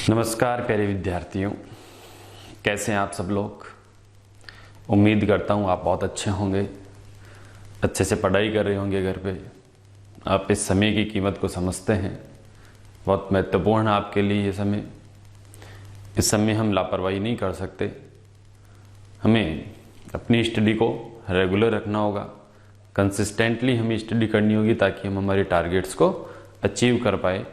नमस्कार प्यारे विद्यार्थियों, कैसे हैं आप सब लोग। उम्मीद करता हूँ आप बहुत अच्छे होंगे, अच्छे से पढ़ाई कर रहे होंगे घर पे। आप इस समय की कीमत को समझते हैं, बहुत महत्वपूर्ण है आपके लिए ये समय। इस समय हम लापरवाही नहीं कर सकते, हमें अपनी स्टडी को रेगुलर रखना होगा, कंसिस्टेंटली हमें स्टडी करनी होगी ताकि हम हमारे टारगेट्स को अचीव कर पाए।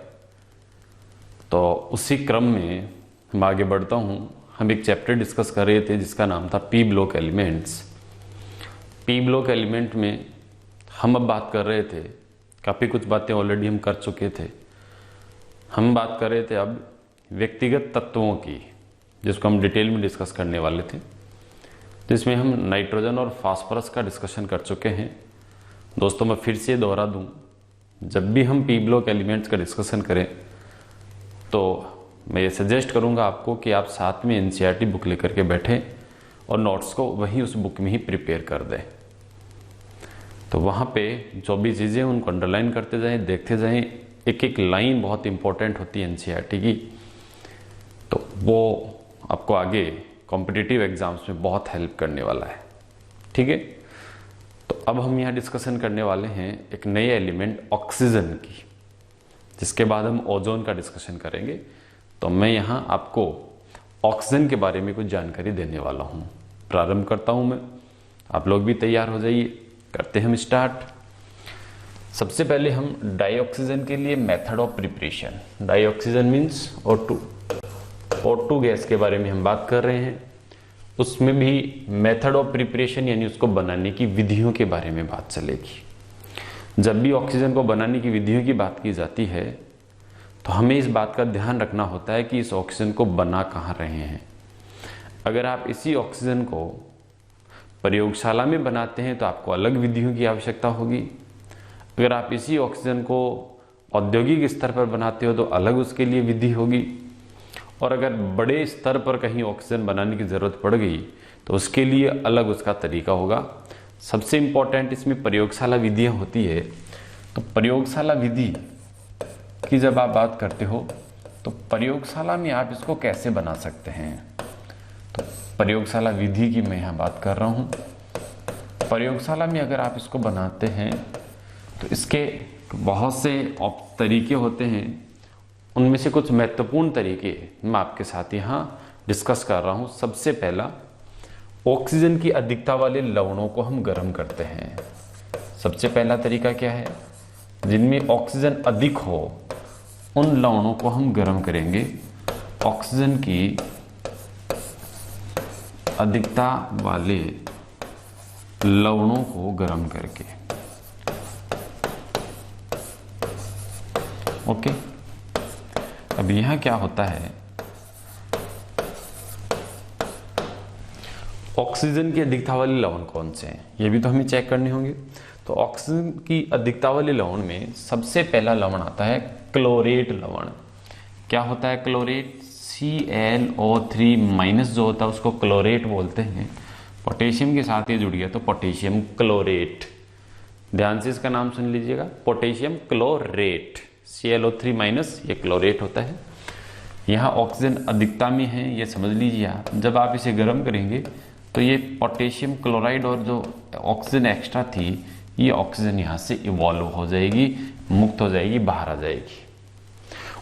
तो उसी क्रम में हम आगे बढ़ता हूँ। हम एक चैप्टर डिस्कस कर रहे थे जिसका नाम था P block elements. P block element में हम अब बात कर रहे थे, काफ़ी कुछ बातें ऑलरेडी हम कर चुके थे। हम बात कर रहे थे अब व्यक्तिगत तत्वों की, जिसको हम डिटेल में डिस्कस करने वाले थे, जिसमें हम नाइट्रोजन और फास्फोरस का डिस्कशन कर चुके हैं। दोस्तों मैं फिर से दोहरा दूं, जब भी हम पी ब्लॉक एलिमेंट्स का डिस्कशन करें तो मैं ये सजेस्ट करूंगा आपको कि आप साथ में एनसीईआरटी बुक लेकर के बैठें और नोट्स को वहीं उस बुक में ही प्रिपेयर कर दें। तो वहाँ पे जो भी चीज़ें उनको अंडरलाइन करते जाएं, देखते जाएं। एक एक लाइन बहुत इंपॉर्टेंट होती है एनसीईआरटी की, तो वो आपको आगे कॉम्पिटिटिव एग्जाम्स में बहुत हेल्प करने वाला है। ठीक है, तो अब हम यहाँ डिस्कशन करने वाले हैं एक नए एलिमेंट ऑक्सीजन की, जिसके बाद हम ओजोन का डिस्कशन करेंगे। तो मैं यहाँ आपको ऑक्सीजन के बारे में कुछ जानकारी देने वाला हूँ। प्रारंभ करता हूँ मैं, आप लोग भी तैयार हो जाइए, करते हैं हम स्टार्ट। सबसे पहले हम डाइऑक्सीजन के लिए method of preparation, dioxygen means O2 gas के बारे में हम बात कर रहे हैं। उसमें भी मेथड ऑफ प्रिपरेशन यानी उसको बनाने की विधियों के बारे में बात चलेगी। जब भी ऑक्सीजन को बनाने की विधियों की बात की जाती है तो हमें इस बात का ध्यान रखना होता है कि इस ऑक्सीजन को बना कहाँ रहे हैं। अगर आप इसी ऑक्सीजन को प्रयोगशाला में बनाते हैं तो आपको अलग विधियों की आवश्यकता होगी। अगर आप इसी ऑक्सीजन को औद्योगिक स्तर पर बनाते हो तो अलग उसके लिए विधि होगी। और अगर बड़े स्तर पर कहीं ऑक्सीजन बनाने की ज़रूरत पड़ गई तो उसके लिए अलग उसका तरीका होगा। सबसे इम्पोर्टेंट इसमें प्रयोगशाला विधियाँ होती है। तो प्रयोगशाला विधि की जब आप बात करते हो तो प्रयोगशाला में आप इसको कैसे बना सकते हैं, तो प्रयोगशाला विधि की मैं यहाँ बात कर रहा हूँ। प्रयोगशाला में अगर आप इसको बनाते हैं तो इसके बहुत से तरीके होते हैं। उनमें से कुछ महत्वपूर्ण तरीके मैं आपके साथ यहाँ डिस्कस कर रहा हूँ। सबसे पहला, ऑक्सीजन की अधिकता वाले लवणों को हम गर्म करते हैं। सबसे पहला तरीका क्या है, जिनमें ऑक्सीजन अधिक हो उन लवणों को हम गर्म करेंगे। ऑक्सीजन की अधिकता वाले लवणों को गर्म करके। ओके, अब यहां क्या होता है, ऑक्सीजन की अधिकता वाले लवण कौन से हैं ये भी तो हमें चेक करने होंगे। तो ऑक्सीजन की अधिकता वाले लवण में सबसे पहला लवण आता है क्लोरेट लवण। क्या होता है क्लोरेट, ClO3 माइनस जो होता है उसको क्लोरेट बोलते हैं। पोटेशियम के साथ ये जुड़ गया तो पोटेशियम क्लोरेट। ध्यान से इसका नाम सुन लीजिएगा, पोटेशियम क्लोरेट। ClO3 माइनस ये क्लोरेट होता है। यहाँ ऑक्सीजन अधिकता में है ये समझ लीजिए आप। जब आप इसे गर्म करेंगे तो ये पोटेशियम क्लोराइड और जो ऑक्सीजन एक्स्ट्रा थी ये ऑक्सीजन यहाँ से इवॉल्व हो जाएगी, मुक्त हो जाएगी, बाहर आ जाएगी।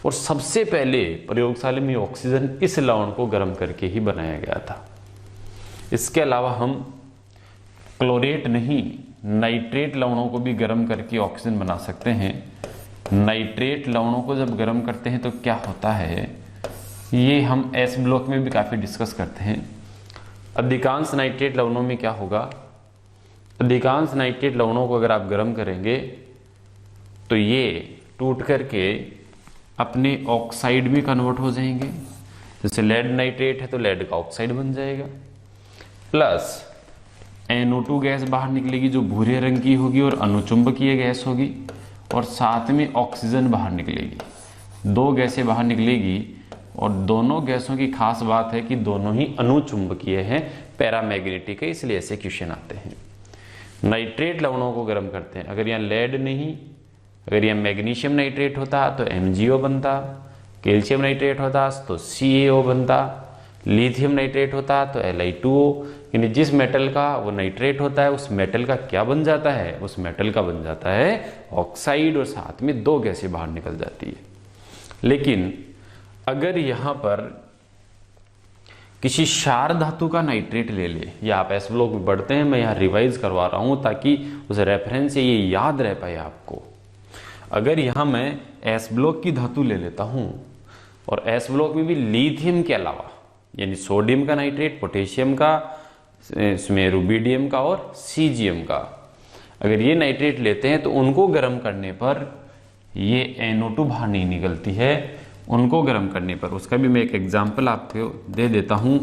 और सबसे पहले प्रयोगशाला में ऑक्सीजन इस लवण को गर्म करके ही बनाया गया था। इसके अलावा हम क्लोरेट नहीं, नाइट्रेट लवणों को भी गर्म करके ऑक्सीजन बना सकते हैं। नाइट्रेट लवणों को जब गर्म करते हैं तो क्या होता है, ये हम एस ब्लॉक में भी काफ़ी डिस्कस करते हैं। अधिकांश नाइट्रेट लवणों में क्या होगा, अधिकांश नाइट्रेट लवणों को अगर आप गर्म करेंगे तो ये टूट करके अपने ऑक्साइड में कन्वर्ट हो जाएंगे। जैसे लेड नाइट्रेट है तो लेड का ऑक्साइड बन जाएगा, प्लस NO2 गैस बाहर निकलेगी जो भूरे रंग की होगी और अनुचुंबकीय गैस होगी, और साथ में ऑक्सीजन बाहर निकलेगी। दो गैसें बाहर निकलेगी और दोनों गैसों की खास बात है कि दोनों ही अनुचुंबकीय हैं, पैरामैग्नेटिक है, इसलिए ऐसे क्वेश्चन आते हैं। नाइट्रेट लवणों को गर्म करते हैं। अगर यहाँ लेड नहीं, अगर यहाँ मैग्नीशियम नाइट्रेट होता तो MgO बनता, कैल्शियम नाइट्रेट होता तो CaO बनता, लिथियम नाइट्रेट होता तो Li2O। यानी जिस मेटल का वो नाइट्रेट होता है उस मेटल का क्या बन जाता है, उस मेटल का बन जाता है ऑक्साइड, और साथ में 2 गैसें बाहर निकल जाती है। लेकिन अगर यहां पर किसी क्षार धातु का नाइट्रेट ले ले, या आप एस ब्लॉक में पढ़ते हैं, मैं यहाँ रिवाइज करवा रहा हूं ताकि उस रेफरेंस से ये याद रह पाए आपको। अगर यहाँ मैं एस ब्लॉक की धातु ले लेता हूं और एस ब्लॉक में भी लिथियम के अलावा यानी सोडियम का नाइट्रेट, पोटेशियम का, इसमें रुबिडियम का और सीजियम का, अगर ये नाइट्रेट लेते हैं तो उनको गर्म करने पर ये NO2 बाहर नहीं निकलती है। उनको गर्म करने पर, उसका भी मैं एक एग्जांपल आपको दे देता हूं।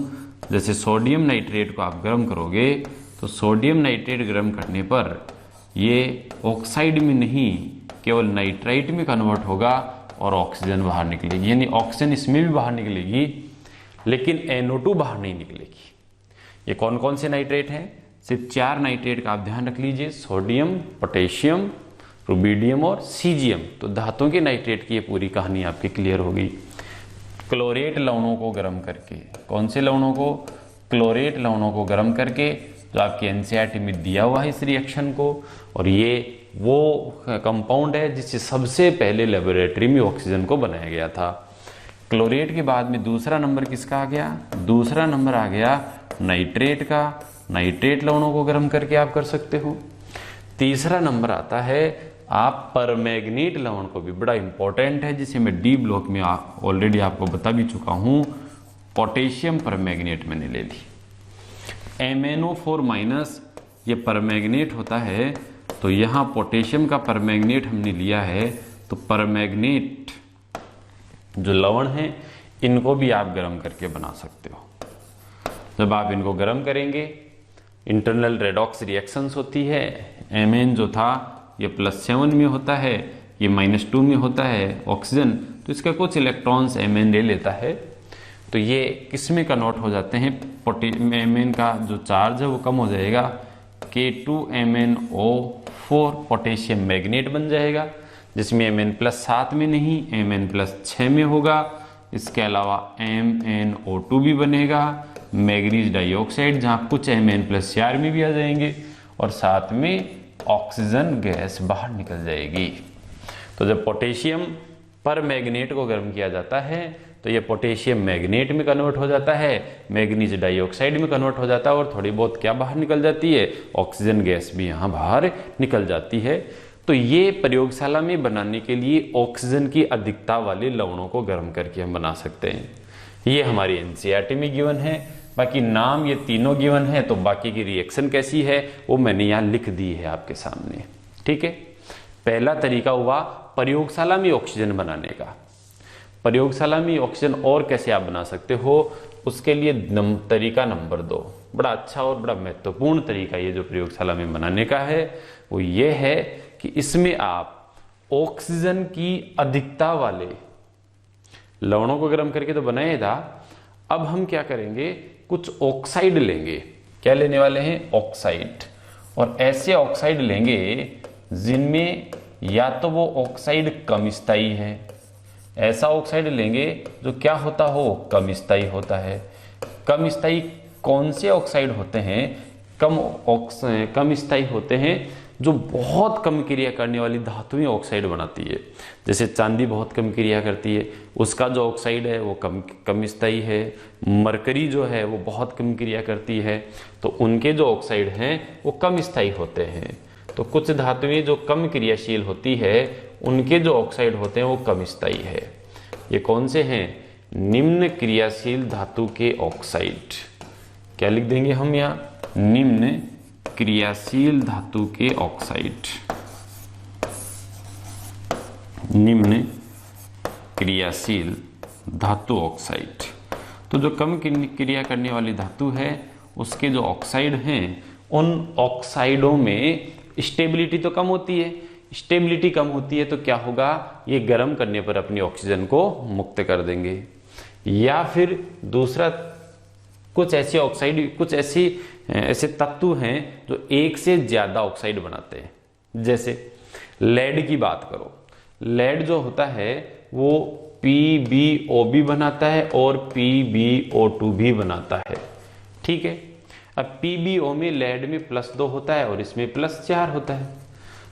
जैसे सोडियम नाइट्रेट को आप गर्म करोगे तो सोडियम नाइट्रेट गर्म करने पर ये ऑक्साइड में नहीं केवल नाइट्राइट में कन्वर्ट होगा और ऑक्सीजन बाहर निकलेगी, यानी ऑक्सीजन इसमें भी बाहर निकलेगी लेकिन NO2 बाहर नहीं निकलेगी। ये कौन कौन से नाइट्रेट हैं? सिर्फ 4 नाइट्रेट का आप ध्यान रख लीजिए, सोडियम, पोटेशियम, रुबिडियम और सीजियम। तो धातुओं के नाइट्रेट की ये पूरी कहानी आपकी क्लियर होगी। क्लोरेट लवणों को गर्म करके, कौन से लवणों को? क्लोरेट लवणों को गर्म करके, जो आपके एनसीईआरटी में दिया हुआ है इस रिएक्शन को, और ये वो कंपाउंड है जिससे सबसे पहले लेबोरेटरी में ऑक्सीजन को बनाया गया था। क्लोरेट के बाद में दूसरा नंबर किसका आ गया? दूसरा नंबर आ गया नाइट्रेट का। नाइट्रेट लवणों को गर्म करके आप कर सकते हो। तीसरा नंबर आता है आप परमैंगनीट लवण को भी, बड़ा इंपॉर्टेंट है जिसे मैं डी ब्लॉक में ऑलरेडी आपको बता भी चुका हूं। पोटेशियम परमैंगनेट मैंने ले ली। MnO4- ये परमैंगनेट होता है, तो यहां पोटेशियम का परमैंगनेट हमने लिया है, तो परमैंगनेट जो लवण है इनको भी आप गर्म करके बना सकते हो। जब आप इनको गर्म करेंगे इंटरनल रेडॉक्स रिएक्शंस होती है। Mn जो था ये +7 में होता है, ये -2 में होता है ऑक्सीजन, तो इसका कुछ इलेक्ट्रॉन्स Mn ले लेता है, तो ये किस में कन्वर्ट हो जाते हैं? Mn का जो चार्ज है वो कम हो जाएगा, K2MnO4 पोटेशियम मैग्नेट बन जाएगा, जिसमें Mn+7 में नहीं Mn+6 में होगा। इसके अलावा MnO2 भी बनेगा, मैग्नीज डाइऑक्साइड, जहां कुछ Mn+4 में भी आ जाएंगे, और साथ में ऑक्सीजन गैस बाहर निकल जाएगी। तो जब पोटेशियम पर मैग्नेट को गर्म किया जाता है तो ये पोटेशियम मैग्नेट में कन्वर्ट हो जाता है, मैग्नीज डाइऑक्साइड में कन्वर्ट हो जाता है, और थोड़ी बहुत क्या बाहर निकल जाती है? ऑक्सीजन गैस भी यहाँ बाहर निकल जाती है। तो ये प्रयोगशाला में बनाने के लिए ऑक्सीजन की अधिकता वाले लवणों को गर्म करके हम बना सकते हैं। ये हमारी एनसीईआरटी में गिवन है। बाकी नाम ये तीनों गिवन है, तो बाकी की रिएक्शन कैसी है वो मैंने यहाँ लिख दी है आपके सामने। ठीक है, पहला तरीका हुआ प्रयोगशाला में ऑक्सीजन बनाने का। प्रयोगशाला में ऑक्सीजन और कैसे आप बना सकते हो, उसके लिए तरीका नंबर 2, बड़ा अच्छा और बड़ा महत्वपूर्ण तरीका ये जो प्रयोगशाला में बनाने का है वो ये है कि इसमें आप ऑक्सीजन की अधिकता वाले लवणों को गर्म करके तो बनाया था, अब हम क्या करेंगे, कुछ ऑक्साइड लेंगे। क्या लेने वाले हैं? ऑक्साइड। और ऐसे ऑक्साइड लेंगे जिनमें या तो वो ऑक्साइड कम स्थायी है, ऐसा ऑक्साइड लेंगे जो क्या होता हो? कम स्थायी होता है। कम स्थायी कौन से ऑक्साइड होते हैं? कम स्थायी होते हैं जो बहुत कम क्रिया करने वाली धातुएं ऑक्साइड बनाती है। जैसे चांदी बहुत कम क्रिया करती है, उसका जो ऑक्साइड है वो कम स्थायी है। मरकरी जो है वो बहुत कम क्रिया करती है, तो उनके जो ऑक्साइड हैं वो कम स्थायी होते हैं। तो कुछ धातुएं जो कम क्रियाशील होती है उनके जो ऑक्साइड होते हैं वो कम स्थायी है। ये कौन से हैं? निम्न क्रियाशील धातु के ऑक्साइड। क्या लिख देंगे हम यहाँ? निम्न क्रियाशील धातु के ऑक्साइड। निम्न क्रियाशील धातु ऑक्साइड। तो जो कम क्रिया करने वाली धातु है उसके जो ऑक्साइड हैं उन ऑक्साइडों में स्टेबिलिटी तो कम होती है। स्टेबिलिटी कम होती है तो क्या होगा? ये गर्म करने पर अपनी ऑक्सीजन को मुक्त कर देंगे। या फिर दूसरा, कुछ ऐसे ऑक्साइड, कुछ ऐसे तत्व हैं जो एक से ज्यादा ऑक्साइड बनाते हैं। जैसे लेड की बात करो, लेड जो होता है वो PbO भी बनाता है और PbO2 भी बनाता है। ठीक है, अब PbO में लेड में +2 होता है और इसमें +4 होता है।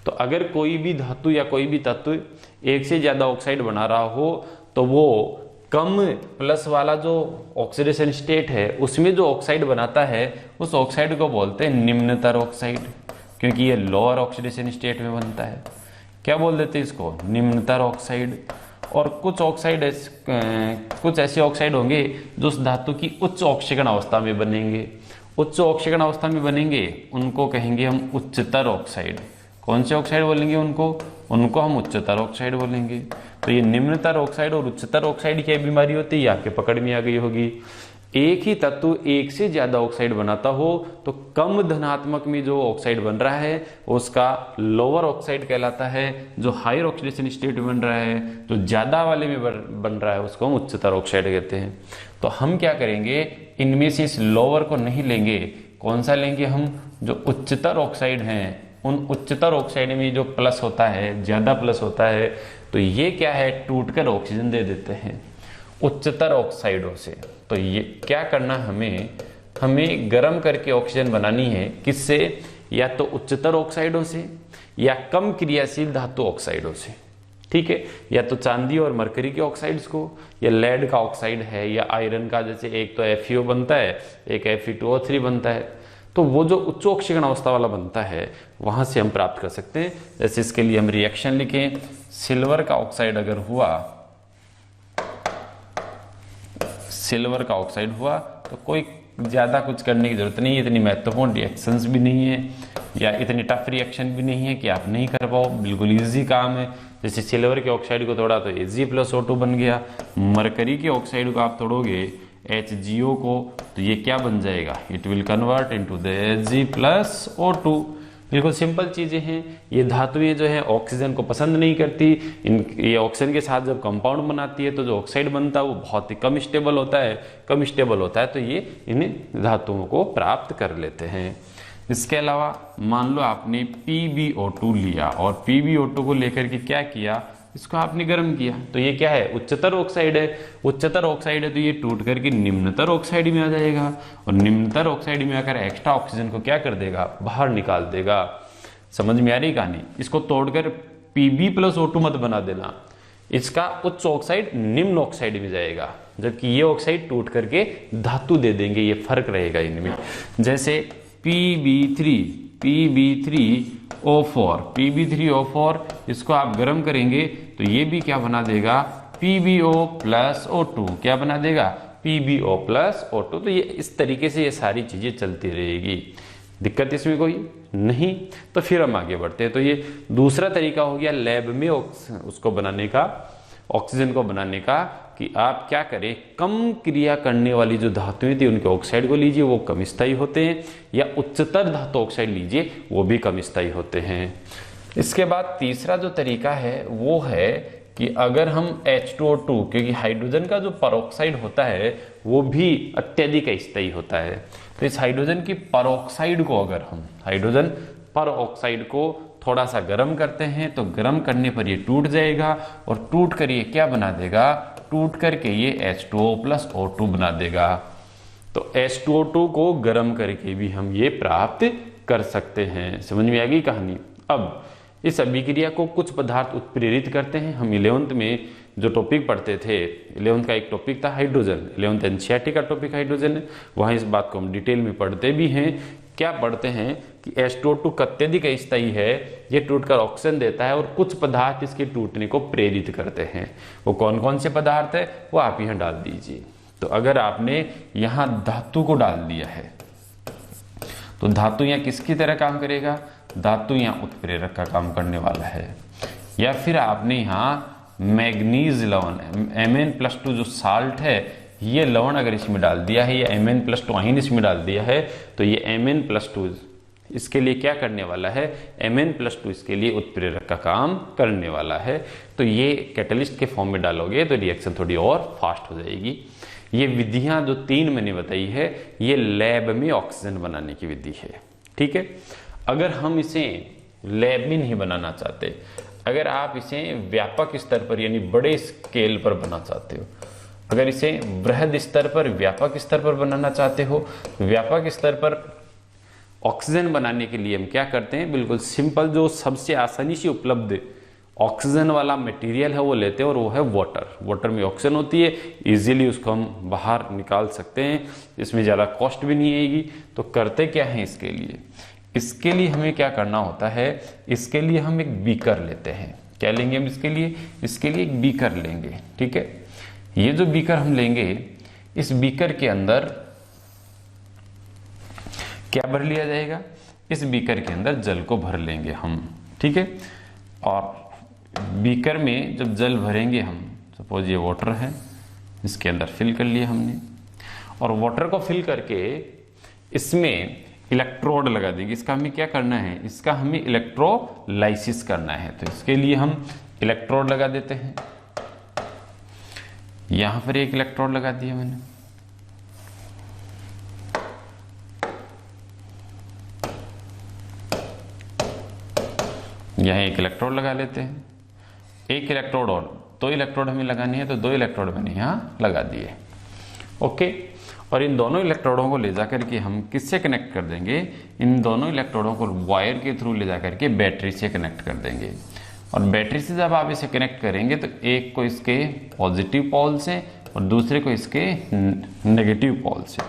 तो अगर कोई भी धातु या कोई भी तत्व एक से ज्यादा ऑक्साइड बना रहा हो तो वो कम प्लस वाला जो ऑक्सीडेशन स्टेट है उसमें जो ऑक्साइड बनाता है उस ऑक्साइड को बोलते हैं निम्नतर ऑक्साइड, क्योंकि ये लोअर ऑक्सीडेशन स्टेट में बनता है। क्या बोल देते हैं इसको? निम्नतर ऑक्साइड। और कुछ ऐसे ऑक्साइड होंगे जो उस धातु की उच्च ऑक्सीकरण अवस्था में बनेंगे। उच्च ऑक्सीकरण अवस्था में बनेंगे उनको कहेंगे हम उच्चतर ऑक्साइड। कौन से ऑक्साइड बोलेंगे उनको हम उच्चतर ऑक्साइड बोलेंगे। तो ये निम्नतर ऑक्साइड और उच्चतर ऑक्साइड की बीमारी होती है, ये आपके पकड़ में आ गई होगी। एक ही तत्व एक से ज्यादा ऑक्साइड बनाता हो तो कम धनात्मक में जो ऑक्साइड बन रहा है उसका लोअर ऑक्साइड कहलाता है, जो हायर ऑक्सीडेशन स्टेट में बन रहा है, जो ज्यादा वाले में बन रहा है उसको हम उच्चतर ऑक्साइड कहते हैं। तो हम क्या करेंगे, इनमें से इस लोअर को नहीं लेंगे, कौन सा लेंगे हम? जो उच्चतर ऑक्साइड हैं उन उच्चतर ऑक्साइड में जो प्लस होता है, ज्यादा प्लस होता है, तो ये क्या है, टूटकर ऑक्सीजन दे देते हैं उच्चतर ऑक्साइडों से। तो ये क्या करना, हमें गर्म करके ऑक्सीजन बनानी है। किससे? या तो उच्चतर ऑक्साइडों से या कम क्रियाशील धातु ऑक्साइडों से। ठीक है, या तो चांदी और मरकरी के ऑक्साइड्स को, या लेड का ऑक्साइड है, या आयरन का, जैसे एक तो FeO बनता है, एक Fe2O3 बनता है। तो वो जो उच्च ऑक्सीकरण अवस्था वाला बनता है वहां से हम प्राप्त कर सकते हैं। जैसे इसके लिए हम रिएक्शन लिखें, सिल्वर का ऑक्साइड अगर हुआ, सिल्वर का ऑक्साइड हुआ तो कोई ज्यादा कुछ करने की जरूरत नहीं है, इतनी महत्वपूर्ण रिएक्शंस भी नहीं है या इतनी टफ रिएक्शन भी नहीं है कि आप नहीं कर पाओ, बिल्कुल इजी काम है। जैसे सिल्वर के ऑक्साइड को तोड़ा तो Ag+O2 बन गया, मरकरी के ऑक्साइड को आप तोड़ोगे HgO को तो ये क्या बन जाएगा, it will convert into the Ag+O2। बिल्कुल सिंपल चीजें हैं। ये धातुएं जो है ऑक्सीजन को पसंद नहीं करती, ये ऑक्सीजन के साथ जब कंपाउंड बनाती है तो जो ऑक्साइड बनता है वो बहुत ही कम स्टेबल होता है, तो ये इन धातुओं को प्राप्त कर लेते हैं। इसके अलावा मान लो आपने PbO2 लिया और PbO2 को लेकर के क्या किया, इसको आपने गर्म किया, तो ये क्या है, उच्चतर ऑक्साइड है। उच्चतर ऑक्साइड है तो ये टूट करके निम्नतर ऑक्साइड में आ जाएगा और निम्नतर ऑक्साइड में आकर एक्स्ट्रा ऑक्सीजन को क्या कर देगा, बाहर निकाल देगा। समझ में आ रही कहानी? इसको तोड़कर Pb+O2 मत बना देना, इसका उच्च ऑक्साइड निम्न ऑक्साइड में जाएगा, जबकि ये ऑक्साइड टूट करके धातु दे देंगे, ये फर्क रहेगा इनमें। जैसे Pb3O4, इसको आप गर्म करेंगे तो ये भी क्या बना देगा, PbO+O2। क्या बना देगा, PbO+O2। तो ये इस तरीके से ये सारी चीजें चलती रहेगी, दिक्कत इसमें कोई नहीं। तो फिर हम आगे बढ़ते हैं। तो ये दूसरा तरीका हो गया लैब में उसको बनाने का, ऑक्सीजन को बनाने का, कि आप क्या करें, कम क्रिया करने वाली जो धातुएं थी उनके ऑक्साइड को लीजिए, वो कम स्थायी होते हैं, या उच्चतर धातु ऑक्साइड लीजिए, वो भी कम स्थायी होते हैं। इसके बाद तीसरा जो तरीका है वो है कि अगर हम H2O2, क्योंकि हाइड्रोजन का जो परऑक्साइड होता है वो भी अत्यधिक स्थायी होता है, तो इस हाइड्रोजन की परऑक्साइड को, अगर हम हाइड्रोजन परऑक्साइड को थोड़ा सा गर्म करते हैं तो गर्म करने पर ये टूट जाएगा और टूट कर ये क्या बना देगा, टूट करके ये H2O+O2 बना देगा। तो H2O2 को गर्म करके भी हम ये प्राप्त कर सकते हैं। समझ में आ गई कहानी? अब इस अभिक्रिया को कुछ पदार्थ उत्प्रेरित करते हैं। हम 11th में जो टॉपिक पढ़ते थे, 11th का एक टॉपिक था हाइड्रोजन, 11th NCERT का टॉपिक हाइड्रोजन है, वहाँ इस बात को हम डिटेल में पढ़ते भी हैं। क्या पढ़ते हैं कि H2O2 अत्यधिक स्थायी है, ये टूटकर ऑक्सीजन देता है और कुछ पदार्थ इसके टूटने को प्रेरित करते हैं। वो कौन कौन से पदार्थ है वो आप यहाँ डाल दीजिए। तो अगर आपने यहाँ धातु को डाल दिया है तो धातु यहाँ किसकी तरह काम करेगा, धातु यहाँ उत्प्रेरक का काम करने वाला है। या फिर आपने यहाँ मैग्नीज लवण Mn+2 जो साल्ट है, ये लवण अगर इसमें डाल दिया है, ये Mn+2 आयन इसमें डाल दिया है, तो ये Mn+2 इसके लिए क्या करने वाला है, Mn+2 इसके लिए उत्प्रेरक का काम करने वाला है। तो ये कैटलिस्ट के फॉर्म में डालोगे तो रिएक्शन थोड़ी और फास्ट हो जाएगी। ये विधियां जो 3 मैंने बताई है, ये लैब में ऑक्सीजन बनाने की विधि है। ठीक है, अगर हम इसे लैब में नहीं बनाना चाहते, अगर आप इसे व्यापक स्तर पर यानी बड़े स्केल पर बनाना चाहते हो, अगर इसे बृहद स्तर पर व्यापक स्तर पर बनाना चाहते हो, व्यापक स्तर पर ऑक्सीजन बनाने के लिए हम क्या करते हैं, बिल्कुल सिंपल जो सबसे आसानी से उपलब्ध ऑक्सीजन वाला मटेरियल है वो लेते हैं और वो है वाटर। वाटर में ऑक्सीजन होती है, इजीली उसको हम बाहर निकाल सकते हैं, इसमें ज़्यादा कॉस्ट भी नहीं आएगी। तो करते क्या है इसके लिए, इसके लिए हमें क्या करना होता है, इसके लिए हम एक बीकर लेते हैं। क्या लेंगे हम इसके लिए एक बीकर लेंगे, ठीक है। ये जो बीकर हम लेंगे, इस बीकर के अंदर क्या भर लिया जाएगा, इस बीकर के अंदर जल को भर लेंगे हम, ठीक है। और बीकर में जब जल भरेंगे हम, सपोज ये वाटर है, इसके अंदर फिल कर लिया हमने, और वाटर को फिल करके इसमें इलेक्ट्रोड लगा देंगे। इसका हमें क्या करना है, इसका हमें इलेक्ट्रोलाइसिस करना है। तो इसके लिए हम इलेक्ट्रोड लगा देते हैं। यहां पर एक इलेक्ट्रोड लगा दिया मैंने, यहां एक इलेक्ट्रोड लगा लेते हैं। एक इलेक्ट्रोड और 2 इलेक्ट्रोड हमें लगानी है, तो 2 इलेक्ट्रोड मैंने यहां लगा दिए, ओके। और इन दोनों इलेक्ट्रोडों को ले जाकर के हम किससे कनेक्ट कर देंगे, इन दोनों इलेक्ट्रोडों को वायर के थ्रू ले जाकर के बैटरी से कनेक्ट कर देंगे। और बैटरी से जब आप इसे कनेक्ट करेंगे तो एक को इसके पॉजिटिव पोल से और दूसरे को इसके नेगेटिव पोल से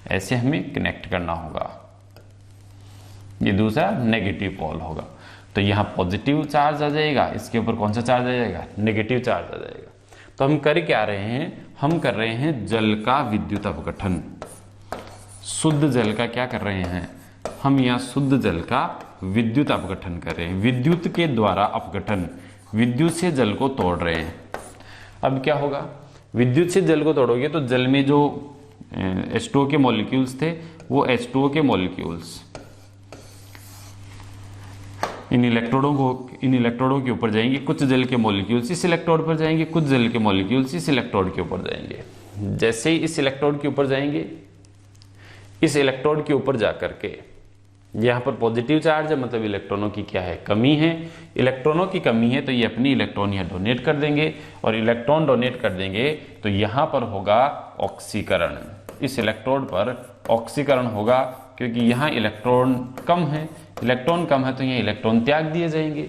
ऐसे हमें कनेक्ट करना होगा। ये दूसरा नेगेटिव पोल होगा, तो यहाँ पॉजिटिव चार्ज आ जाएगा, इसके ऊपर कौन सा चार्ज आ जाएगा, नेगेटिव चार्ज आ जाएगा। तो हम कर क्या रहे हैं, हम कर रहे हैं जल का विद्युत अपघटन। शुद्ध जल का क्या कर रहे हैं हम, यहाँ शुद्ध जल का विद्युत अपघटन कर रहे हैं। विद्युत के द्वारा अपघटन, विद्युत से जल को तोड़ रहे हैं। अब क्या होगा, विद्युत से जल को तोड़ोगे तो जल में जो H2O के मॉलिक्यूल्स थे, वो H2O के मॉलिक्यूल्स इन इलेक्ट्रोडों के ऊपर जाएंगे। कुछ जल के मॉलिक्यूल्स इस इलेक्ट्रोड पर जाएंगे, कुछ जल के मॉलिक्यूल्स इस इलेक्ट्रोड के ऊपर जाएंगे। जैसे ही इस इलेक्ट्रोड के ऊपर जाएंगे, इस इलेक्ट्रोड के ऊपर जाकर के यहाँ पर पॉजिटिव चार्ज है, मतलब इलेक्ट्रॉनों की क्या है, कमी है। इलेक्ट्रॉनों की कमी है तो ये अपनी इलेक्ट्रॉन यहाँ डोनेट कर देंगे, और इलेक्ट्रॉन डोनेट कर देंगे तो यहाँ पर होगा ऑक्सीकरण। इस इलेक्ट्रोड पर ऑक्सीकरण होगा, क्योंकि यहाँ इलेक्ट्रॉन कम है, इलेक्ट्रॉन कम है तो यहाँ इलेक्ट्रॉन त्याग दिए जाएंगे।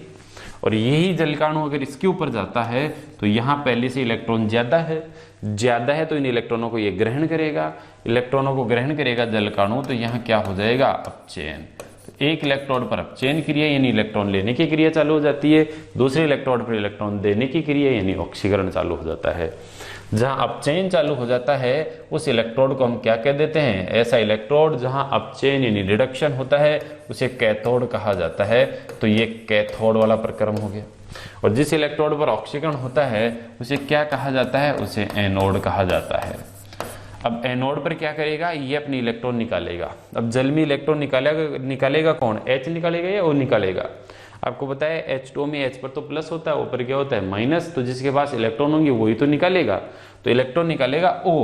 और यही जलकाणु अगर इसके ऊपर जाता है तो यहाँ पहले से इलेक्ट्रॉन ज्यादा है तो इन इलेक्ट्रॉनों को ये ग्रहण करेगा, इलेक्ट्रॉनों को ग्रहण करेगा जलकाणु, तो यहाँ क्या हो जाएगा, अपचयन। तो एक इलेक्ट्रोड पर अपचयन क्रिया यानी इलेक्ट्रॉन लेने की क्रिया चालू हो जाती है, दूसरे इलेक्ट्रोड पर इलेक्ट्रॉन देने की क्रिया यानी ऑक्सीकरण चालू हो जाता है। जहां अपचयन चालू हो जाता है उस इलेक्ट्रोड को हम क्या कह देते हैं, ऐसा इलेक्ट्रोड जहां अपचयन यानी रिडक्शन होता है उसे कैथोड कहा जाता है। तो ये कैथोड वाला प्रक्रम हो गया। और जिस इलेक्ट्रोड पर ऑक्सीकरण होता है उसे क्या कहा जाता है, उसे एनोड कहा जाता है। अब एनोड पर क्या करेगा, ये अपनी इलेक्ट्रॉन निकालेगा। अब जल में इलेक्ट्रॉन निकालेगा कौन, H निकालेगा या O निकालेगा। आपको पता है H2O में H पर तो प्लस होता है, O पर क्या होता है माइनस, तो जिसके पास इलेक्ट्रॉन होंगे वही तो निकालेगा। तो इलेक्ट्रॉन निकालेगा O,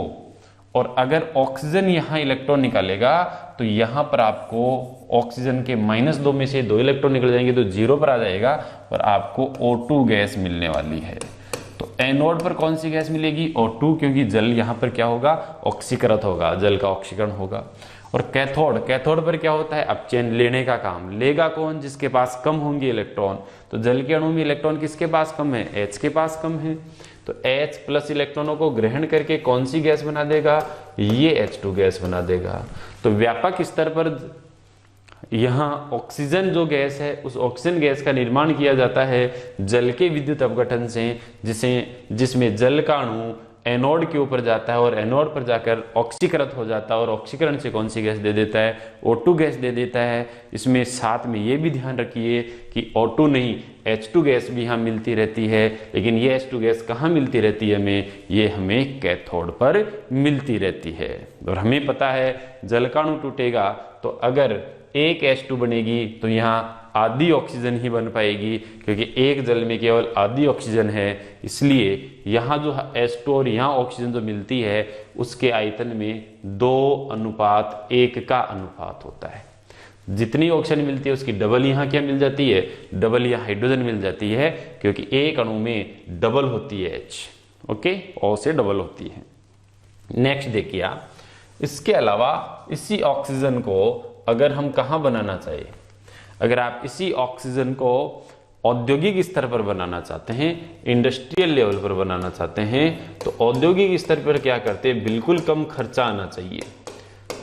और अगर ऑक्सीजन यहाँ इलेक्ट्रॉन निकालेगा तो यहाँ पर आपको ऑक्सीजन के -2 में से 2 इलेक्ट्रॉन निकल जाएंगे तो 0 पर आ जाएगा, और आपको O2 गैस मिलने वाली है। तो एनोड पर कौन सी गैस मिलेगी, O2, क्योंकि जल यहाँ पर क्या होगा, ऑक्सीकृत होगा, जल का ऑक्सीकरण होगा। और कैथोड पर क्या होता है, अपचयन लेने का काम। लेगा कौन, जिसके पास कम होंगे इलेक्ट्रॉन। तो जल के अणु में इलेक्ट्रॉन किसके पास कम है, H के पास कम है। तो H प्लस इलेक्ट्रॉनों को ग्रहण करके कौन सी गैस बना देगा, ये H2 गैस बना देगा। तो व्यापक स्तर पर यहाँ ऑक्सीजन जो गैस है, उस ऑक्सीजन गैस का निर्माण किया जाता है जल के विद्युत अपघटन से, जिसमें जल का अणु एनोड के ऊपर जाता है और एनोड पर जाकर ऑक्सीकृत हो जाता है, और ऑक्सीकरण से कौन सी गैस दे देता है, O2 गैस दे देता है। इसमें साथ में ये भी ध्यान रखिए कि O2 नहीं, H2 गैस भी यहाँ मिलती रहती है, लेकिन ये H2 गैस कहाँ मिलती रहती है हमें, ये हमें कैथोड पर मिलती रहती है। और हमें पता है जलकाणु टूटेगा तो अगर एक H2 बनेगी तो यहाँ आधी ऑक्सीजन ही बन पाएगी, क्योंकि एक जल में केवल आधी ऑक्सीजन है। इसलिए यहाँ जो H2 और यहाँ ऑक्सीजन जो मिलती है उसके आयतन में 2:1 का अनुपात होता है। जितनी ऑक्सीजन मिलती है उसकी डबल यहाँ क्या मिल जाती है, डबल यहाँ हाइड्रोजन मिल जाती है, क्योंकि एक अणु में डबल होती है H। ओके, O से डबल होती है। नेक्स्ट देखिए आप, इसके अलावा इसी ऑक्सीजन को अगर हम कहाँ बनाना चाहिए, अगर आप इसी ऑक्सीजन को औद्योगिक स्तर पर बनाना चाहते हैं, इंडस्ट्रियल लेवल पर बनाना चाहते हैं, तो औद्योगिक स्तर पर क्या करते हैं, बिल्कुल कम खर्चा आना चाहिए।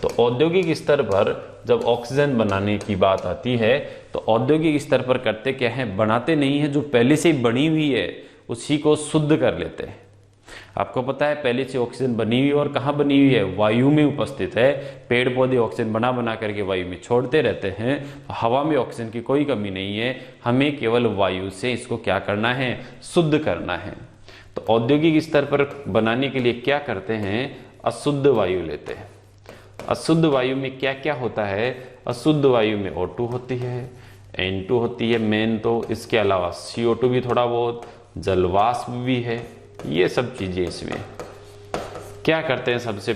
तो औद्योगिक स्तर पर जब ऑक्सीजन बनाने की बात आती है तो औद्योगिक स्तर पर करते क्या है, बनाते नहीं है जो पहले से ही बनी हुई है उसी को शुद्ध कर लेते हैं। आपको पता है पहले से ऑक्सीजन बनी हुई और कहाँ बनी हुई है, वायु में उपस्थित है। पेड़ पौधे ऑक्सीजन बना बना करके वायु में छोड़ते रहते हैं, तो हवा में ऑक्सीजन की कोई कमी नहीं है, हमें केवल वायु से इसको क्या करना है, शुद्ध करना है। तो औद्योगिक स्तर पर बनाने के लिए क्या करते हैं, अशुद्ध वायु लेते हैं। अशुद्ध वायु में क्या क्या होता है, अशुद्ध वायु में O2 होती है, N2 होती है मेन, तो इसके अलावा CO2 भी थोड़ा बहुत, जलवाष्प भी है, ये सब चीजें इसमें। क्या करते हैं, सबसे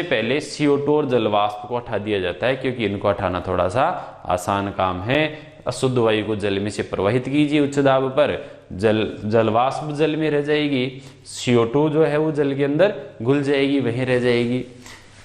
पहले CO2 और जलवाष्प को हटा दिया जाता है, क्योंकि इनको हटाना थोड़ा सा आसान काम है। अशुद्ध वायु को जल में से प्रवाहित कीजिए उच्च दाब पर, जलवाष्प जल में रह जाएगी, CO2 जो है वो जल के अंदर घुल जाएगी, वहीं रह जाएगी।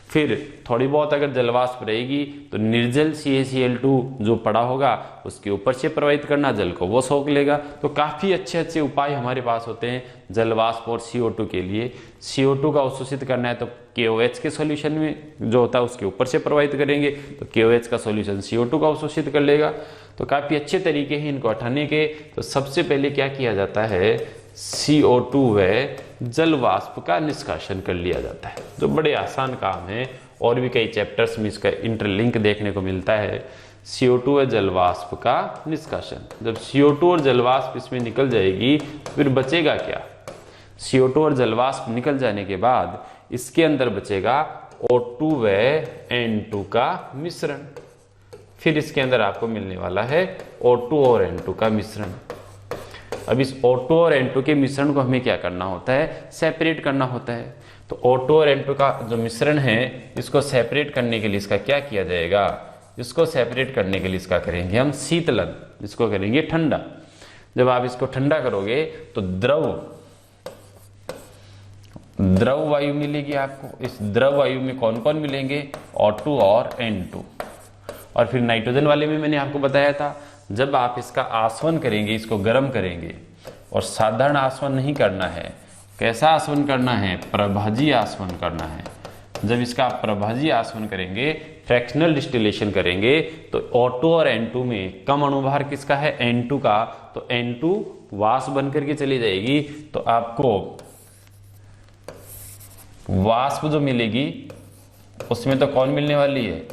फिर थोड़ी बहुत अगर जलवाष्प रहेगी तो निर्जल CaCl2 जो पड़ा होगा उसके ऊपर से प्रवाहित करना, जल को वो सोख लेगा। तो काफ़ी अच्छे अच्छे उपाय हमारे पास होते हैं जलवाष्प और CO2 के लिए। CO2 का अवशोषित करना है तो KOH के सॉल्यूशन में जो होता है उसके ऊपर से प्रवाहित करेंगे, तो KOH का सॉल्यूशन CO2 का अवशोषित कर लेगा। तो काफ़ी अच्छे तरीके हैं इनको हटाने के। तो सबसे पहले क्या किया जाता है, CO2 व जलवाष्प का निष्कासन कर लिया जाता है, जो बड़े आसान काम है। और भी कई चैप्टर्स में इसका इंटरलिंक देखने को मिलता है। CO2 व जलवाष्प का निष्कासन, जब CO2 और जलवाष्प इसमें निकल जाएगी फिर बचेगा क्या, CO2 और जलवाष्प निकल जाने के बाद इसके अंदर बचेगा O2 व N2 का मिश्रण। फिर इसके अंदर आपको मिलने वाला है O2 और N2 का मिश्रण। अब इस O2 और N2 के मिश्रण को हमें क्या करना होता है, सेपरेट करना होता है। तो O2 और N2 का जो मिश्रण है इसको सेपरेट करने के लिए इसका क्या किया जाएगा, इसको सेपरेट करने के लिए इसका करेंगे हम शीतलन, इसको करेंगे ठंडा। जब आप इसको ठंडा करोगे तो द्रव वायु मिलेगी आपको। इस द्रव वायु में कौन कौन मिलेंगे, O2 और N2। और फिर नाइट्रोजन वाले में मैंने आपको बताया था, जब आप इसका आसवन करेंगे, इसको गर्म करेंगे, और साधारण आसवन नहीं करना है, कैसा आसवन करना है, प्रभाजी आसवन करना है। जब इसका आप प्रभाजी आसवन करेंगे, फ्रैक्शनल डिस्टिलेशन करेंगे, तो O2 और N2 में कम अणुभार किसका है, N2 का। तो N2 वाष्प बन करके चली जाएगी, तो आपको वाष्प जो मिलेगी उसमें तो कौन मिलने वाली है,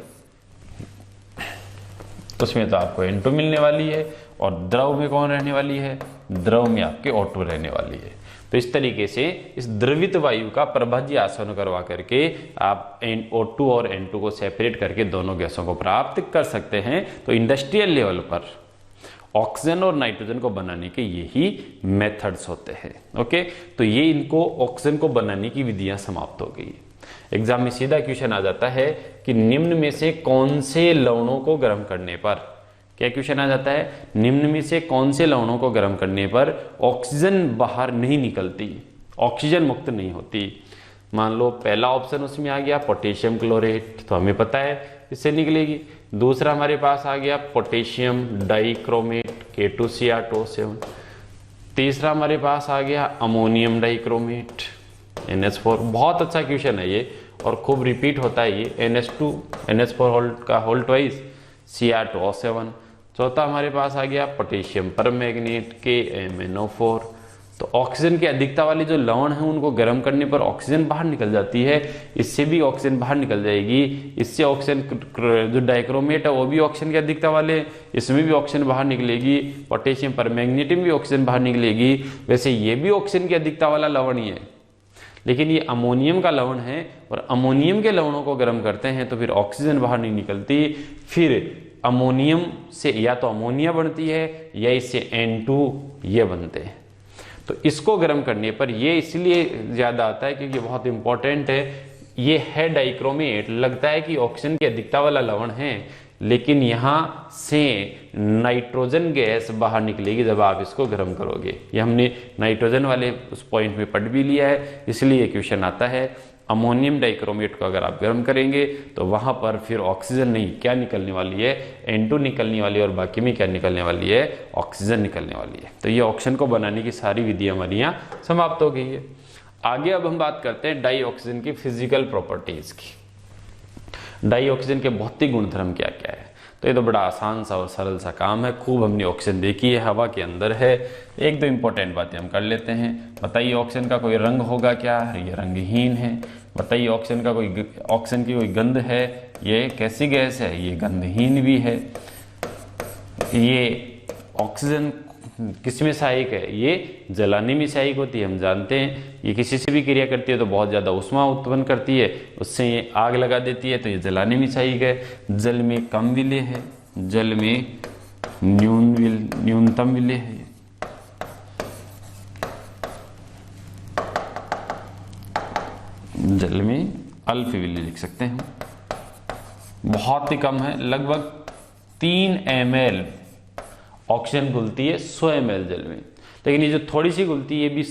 उसमें तो आपको N2 मिलने वाली है। और द्रव में कौन रहने वाली है, द्रव में आपके O2 रहने वाली है। तो इस तरीके से इस द्रवित वायु का प्रभाजी आसवन करवा करके आप O2 और N2 को सेपरेट करके दोनों गैसों को प्राप्त कर सकते हैं। तो इंडस्ट्रियल लेवल पर ऑक्सीजन और नाइट्रोजन को बनाने के यही मेथड्स होते हैं। ओके, तो ये इनको ऑक्सीजन को बनाने की विधियां समाप्त हो गई। एग्जाम में सीधा क्वेश्चन आ जाता है कि निम्न में से कौन से लवणों को गर्म करने पर, क्या क्वेश्चन आ जाता है, निम्न में से कौन से लवणों को गर्म करने पर ऑक्सीजन बाहर नहीं निकलती, ऑक्सीजन मुक्त नहीं होती। मान लो पहला ऑप्शन उसमें आ गया पोटेशियम क्लोरेट, तो हमें पता है इससे निकलेगी। दूसरा हमारे पास आ गया पोटेशियम डाइक्रोमेट K2Cr2O7। तीसरा हमारे पास आ गया अमोनियम डाइक्रोमेट NH4। बहुत अच्छा क्वेश्चन है ये और खूब रिपीट होता है ये, NH4 का होल ट्वाइस Cr2O7। चौथा हमारे पास आ गया पोटेशियम परमैंगनेट KMnO4। तो ऑक्सीजन की अधिकता वाली जो लवण है उनको गर्म करने पर ऑक्सीजन बाहर निकल जाती है, इससे भी ऑक्सीजन बाहर निकल जाएगी। इससे ऑक्सीजन जो डाइक्रोमेट है वो भी ऑक्सीजन की अधिकता वाले, इसमें भी ऑक्सीजन बाहर निकलेगी। पोटेशियम परमैंगनेट में भी ऑक्सीजन बाहर निकलेगी। वैसे ये भी ऑक्सीजन की अधिकता वाला लवण ही है, लेकिन ये अमोनियम का लवण है और अमोनियम के लवणों को गर्म करते हैं तो फिर ऑक्सीजन बाहर नहीं निकलती। फिर अमोनियम से या तो अमोनिया बनती है या इससे N2 ये बनते हैं। तो इसको गर्म करने पर ये इसलिए ज़्यादा आता है क्योंकि बहुत इंपॉर्टेंट है, ये है डाइक्रोमेट। लगता है कि ऑक्सीजन की अधिकता वाला लवण है, लेकिन यहाँ से नाइट्रोजन गैस बाहर निकलेगी जब आप इसको गर्म करोगे। ये हमने नाइट्रोजन वाले उस पॉइंट में पढ़ भी लिया है, इसलिए ये क्वेश्चन आता है। अमोनियम डाइक्रोमेट को अगर आप गर्म करेंगे तो वहां पर फिर ऑक्सीजन नहीं, क्या निकलने वाली है, N2 निकलने वाली है, और बाकी में क्या निकलने वाली है, ऑक्सीजन निकलने वाली है। तो ये ऑक्सीजन को बनाने की सारी विधियां हमारी यहाँ समाप्त हो गई है। आगे अब हम बात करते हैं डाई ऑक्सीजन की फिजिकल प्रॉपर्टीज की। डाई ऑक्सीजन के भौतिक गुणधर्म क्या क्या है। तो ये तो बड़ा आसान सा और सरल सा काम है, खूब हमने ऑक्सीजन देखी है, हवा के अंदर है। एक दो इंपॉर्टेंट बातें हम कर लेते हैं। बताइए ऑक्सीजन का कोई रंग होगा क्या, ये रंगहीन है। बताइए ऑक्सीजन की कोई गंध है, ये कैसी गैस है, ये गंधहीन भी है। ये ऑक्सीजन किस में सहायक है, ये जलाने में सहायक होती है, हम जानते हैं। ये किसी से भी क्रिया करती है तो बहुत ज़्यादा ऊष्मा उत्पन्न करती है, उससे ये आग लगा देती है, तो ये जलाने में सहायक है। जल में कम विलेय है, जल में न्यूनतम विलेय है। जल में अल्प विलेय लिख सकते हैं, बहुत ही कम है। लगभग 3 ml ऑक्सीजन घुलती है 100 ml जल में, लेकिन ये जो थोड़ी सी घुलती है ये भी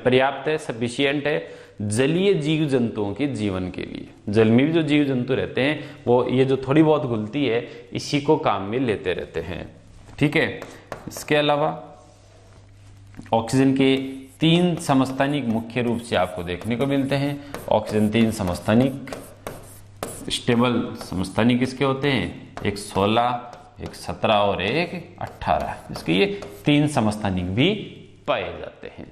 पर्याप्त है, सफिशिएंट है जलीय जीव जंतुओं के जीवन के लिए। जल में भी जो जीव जंतु रहते हैं वो ये जो थोड़ी बहुत घुलती है इसी को काम में लेते रहते हैं, ठीक है। इसके अलावा ऑक्सीजन के 3 समस्थानिक मुख्य रूप से आपको देखने को मिलते हैं। ऑक्सीजन 3 समस्थानिक स्टेबल समस्थानिक किसके होते हैं, एक 16, एक 17 और एक 18। इसके ये 3 समस्थानिक भी पाए जाते हैं।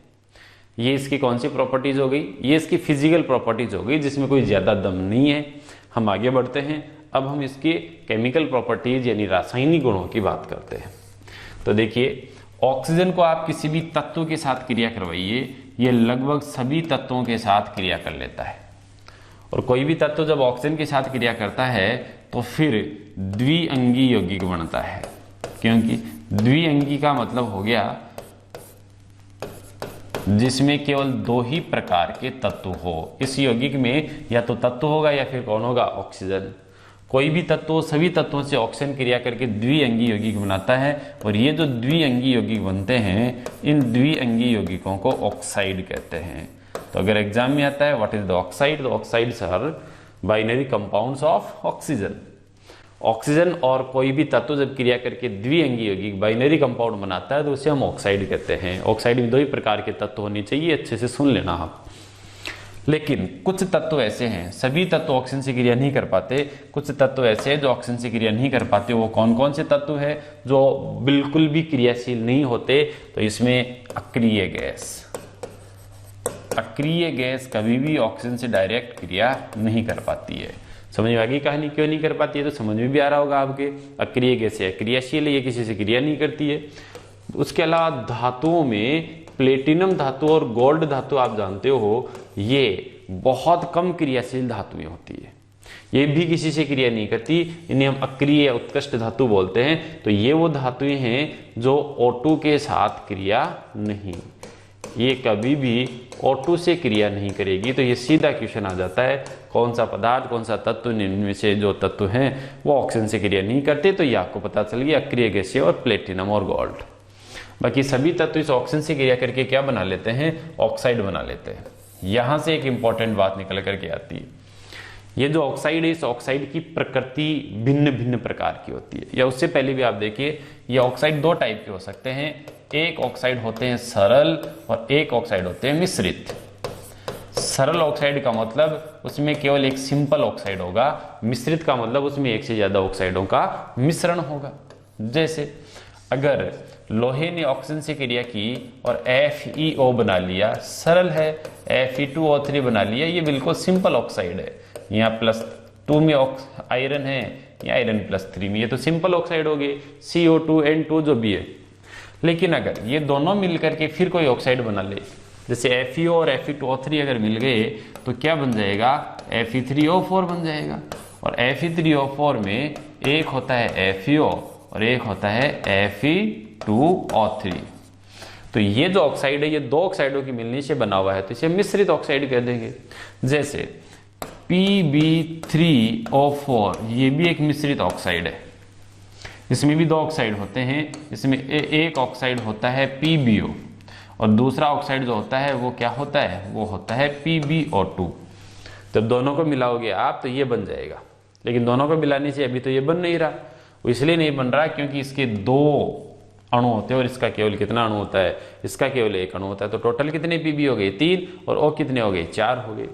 ये इसकी कौन सी प्रॉपर्टीज हो गई, ये इसकी फिजिकल प्रॉपर्टीज हो गई जिसमें कोई ज्यादा दम नहीं है। हम आगे बढ़ते हैं, अब हम इसके केमिकल प्रॉपर्टीज यानी रासायनिक गुणों की बात करते हैं। तो देखिए ऑक्सीजन को आप किसी भी तत्व के साथ क्रिया करवाइए, ये लगभग सभी तत्वों के साथ क्रिया कर लेता है। और कोई भी तत्व जब ऑक्सीजन के साथ क्रिया करता है तो फिर द्विअंगी यौगिक बनता है, क्योंकि द्विअंगी का मतलब हो गया जिसमें केवल 2 ही प्रकार के तत्व हो। इस यौगिक में या तो तत्व होगा या फिर कौन होगा, ऑक्सीजन। कोई भी तत्व सभी तत्वों से ऑक्सीजन क्रिया करके द्विअंगी यौगिक बनाता है, और ये जो द्विअंगी यौगिक बनते हैं इन द्विअंगी यौगिकों को ऑक्साइड कहते हैं। तो अगर एग्जाम में आता है व्हाट इज द ऑक्साइड, तो oxides are binary compounds of oxygen. Oxygen और कोई भी तत्व जब क्रिया करके द्विअंगी यौगिक बाइनरी कंपाउंड बनाता है तो उसे हम ऑक्साइड कहते हैं। ऑक्साइड में 2 ही प्रकार के तत्व होने चाहिए, अच्छे से सुन लेना आप। लेकिन कुछ तत्व ऐसे हैं, सभी तत्व ऑक्सीजन से क्रिया नहीं कर पाते, कुछ तत्व ऐसे हैं जो ऑक्सीजन से क्रिया नहीं कर पाते। वो कौन कौन से तत्व है जो बिल्कुल भी क्रियाशील नहीं होते, तो इसमें अक्रिय गैस। अक्रिय गैस कभी भी ऑक्सीजन से डायरेक्ट क्रिया नहीं कर पाती है। समझ में आ गई कहानी क्यों नहीं कर पाती है, तो समझ में भी आ रहा होगा आपके। अक्रिय गैस है, क्रियाशील है, ये किसी से क्रिया नहीं करती है। उसके अलावा धातुओं में प्लेटिनम धातु और गोल्ड धातु आप जानते हो, ये बहुत कम क्रियाशील धातुएं होती है, ये भी किसी से क्रिया नहीं करती, इन्हें हम अक्रिय या उत्कृष्ट धातु बोलते हैं। तो ये वो धातुएं हैं जो O2 के साथ क्रिया नहीं, ये कभी भी O2 से क्रिया नहीं करेगी। तो ये सीधा क्वेश्चन आ जाता है, कौन सा पदार्थ कौन सा तत्व, इनमें से जो तत्व हैं वो ऑक्सीजन से क्रिया नहीं करते। तो ये आपको पता चल गया, अक्रिय गैसें और प्लेटिनम और गोल्ड। बाकी सभी तत्व इस ऑक्सीजन से क्रिया करके क्या बना लेते हैं, ऑक्साइड बना लेते हैं। यहां से एक इंपॉर्टेंट बात निकल करके आती है, ये जो ऑक्साइड है इस ऑक्साइड की प्रकृति भिन्न भिन्न प्रकार की होती है। या उससे पहले भी आप देखिए, ये ऑक्साइड 2 टाइप के हो सकते हैं। एक ऑक्साइड होते हैं सरल और एक ऑक्साइड होते हैं मिश्रित। सरल ऑक्साइड का मतलब उसमें केवल एक सिंपल ऑक्साइड होगा, मिश्रित का मतलब उसमें एक से ज्यादा ऑक्साइडों का मिश्रण होगा। जैसे अगर लोहे ने ऑक्सीजन से क्रिया की और FeO बना लिया, सरल है, Fe2O3 बना लिया, ये बिल्कुल सिंपल ऑक्साइड है। यहाँ +2 में आयरन है, या आयरन +3 में, ये तो सिंपल ऑक्साइड हो गए, CO2 N2 जो भी है। लेकिन अगर ये दोनों मिलकर के फिर कोई ऑक्साइड बना ले, जैसे FeO और Fe2O3 अगर मिल गए तो क्या बन जाएगा, Fe3O4 बन जाएगा। और Fe3O4 में एक होता है FeO और एक होता है Fe2O3। तो ये जो ऑक्साइड है ये 2 ऑक्साइडों की मिलने से बना हुआ है, तो इसे मिश्रित ऑक्साइड कह देंगे। जैसे Pb3O4 ये भी एक मिश्रित ऑक्साइड है। इसमें भी दो ऑक्साइड होते हैं। इसमें एक ऑक्साइड होता है PbO और दूसरा ऑक्साइड जो होता है वो क्या होता है, वो होता है PbO2। जब दोनों को मिलाओगे आप तो ये बन जाएगा, लेकिन दोनों को मिलाने से अभी तो ये बन नहीं रहा। वो इसलिए नहीं बन रहा क्योंकि इसके दो अणु होते हैं और इसका केवल कितना अणु होता है, इसका केवल एक अणु होता है। तो टोटल कितने Pb हो गए, 3, और O कितने हो गए, 4 हो गए।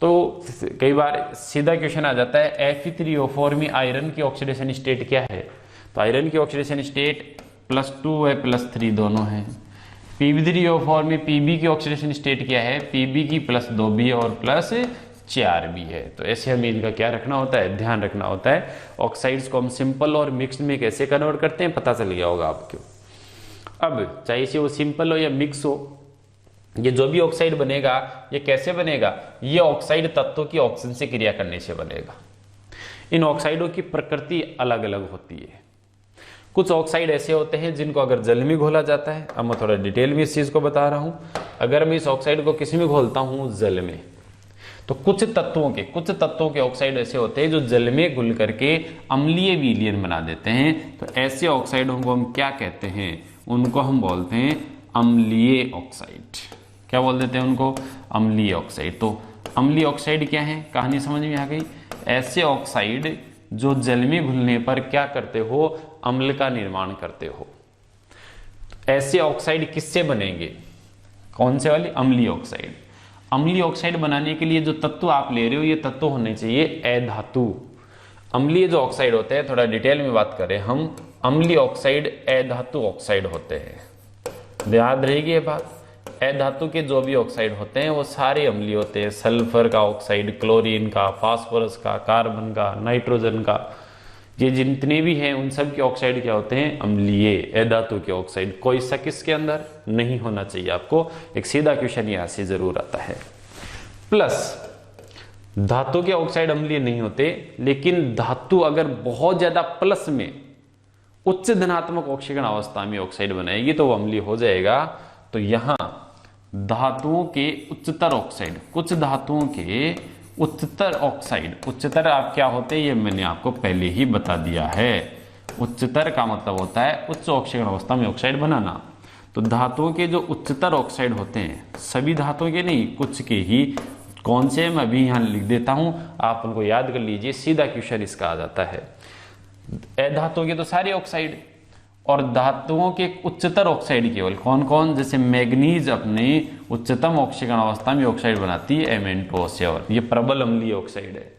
तो कई बार सीधा क्वेश्चन आ जाता है Fe3O4 में आयरन की ऑक्सीडेशन स्टेट क्या है। तो आयरन की ऑक्सीडेशन स्टेट +2 है +3 दोनों है। Pb3O4 में Pb की ऑक्सीडेशन स्टेट क्या है, Pb की +2 भी है और +4 भी है। तो ऐसे हमें इनका क्या रखना होता है, ध्यान रखना होता है। ऑक्साइड्स को हम सिंपल और मिक्स्ड में कैसे कन्वर्ट करते हैं पता चल गया होगा आपको। अब चाहे से वो सिंपल हो या मिक्स हो, ये जो भी ऑक्साइड बनेगा ये कैसे बनेगा, ये ऑक्साइड तत्वों की ऑक्सीजन से क्रिया करने से बनेगा। इन ऑक्साइडों की प्रकृति अलग अलग होती है। कुछ ऑक्साइड ऐसे होते हैं जिनको अगर जल में घोला जाता है, अब मैं थोड़ा डिटेल में इस चीज को बता रहा हूं। अगर मैं इस ऑक्साइड को किसी में घोलता हूं, जल में, तो कुछ तत्वों के ऑक्साइड ऐसे होते हैं जो जल में घुल करके अम्लीय विलयन बना देते हैं। तो ऐसे ऑक्साइडों को हम क्या कहते हैं, उनको हम बोलते हैं अम्लीय ऑक्साइड। क्या बोल देते हैं उनको, अम्लीय ऑक्साइड। तो अम्लीय ऑक्साइड क्या है, कहानी समझ में आ गई। ऐसे ऑक्साइड जो जल में घुलने पर क्या करते हो, अम्ल का निर्माण करते हो। ऐसे ऑक्साइड किससे बनेंगे, कौन से वाले, अम्लीय ऑक्साइड। अम्लीय ऑक्साइड बनाने के लिए जो तत्व आप ले रहे हो ये तत्व होने चाहिए अधातु। अम्लीय जो ऑक्साइड होते हैं, थोड़ा डिटेल में बात करें हम, अम्लीय ऑक्साइड अधातु ऑक्साइड होते हैं। याद रहेगी ये बात। अधातु के जो भी ऑक्साइड होते हैं वो सारे अम्लीय होते हैं। सल्फर का ऑक्साइड, क्लोरीन का, फास्फोरस का, कार्बन का, नाइट्रोजन का, ये जितने भी हैं उन सब के ऑक्साइड क्या होते हैं, अम्लीय, अधातु के ऑक्साइड। कोई शक इसके अंदर नहीं होना चाहिए आपको, एक सीधा क्वेश्चन यहां से जरूर आता है। प्लस धातु के ऑक्साइड अम्लीय नहीं होते, लेकिन धातु अगर बहुत ज्यादा प्लस में उच्च धनात्मक ऑक्सीकरण अवस्था में ऑक्साइड बनाएगी तो वो अम्लीय हो जाएगा। तो यहां धातुओं के उच्चतर ऑक्साइड, कुछ धातुओं के उच्चतर ऑक्साइड, उच्चतर आप क्या होते हैं ये मैंने आपको पहले ही बता दिया है। उच्चतर का मतलब होता है उच्च ऑक्सीकरण अवस्था में ऑक्साइड बनाना। तो धातुओं के जो उच्चतर ऑक्साइड होते हैं, सभी धातुओं के नहीं, कुछ के ही, कौन से मैं अभी यहां लिख देता हूं, आप उनको याद कर लीजिए, सीधा क्वेश्चन इसका आ जाता है। अधातुओं के तो सारे ऑक्साइड, और धातुओं के उच्चतर ऑक्साइड केवल कौन कौन, जैसे मैग्नीज अपने उच्चतम ऑक्सीकरण अवस्था में ऑक्साइड बनाती है Mn2O7, ये प्रबल अम्लीय ऑक्साइड है।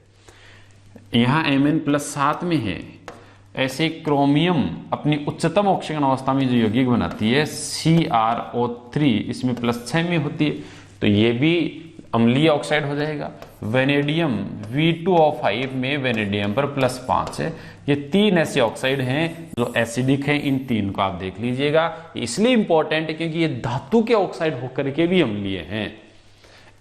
यहाँ Mn+7 में है। ऐसे क्रोमियम अपनी उच्चतम ऑक्सीकरण अवस्था में जो यौगिक बनाती है CrO3, इसमें +6 में होती है, तो ये भी अम्लीय ऑक्साइड हो जाएगा। वेनेडियम V2O5 में वेनेडियम पर +5 है। ये 3 ऐसे ऑक्साइड हैं जो एसिडिक हैं, इन 3 को आप देख लीजिएगा। इसलिए इंपॉर्टेंट है क्योंकि ये धातु के ऑक्साइड होकर के भी अम्लीय हैं।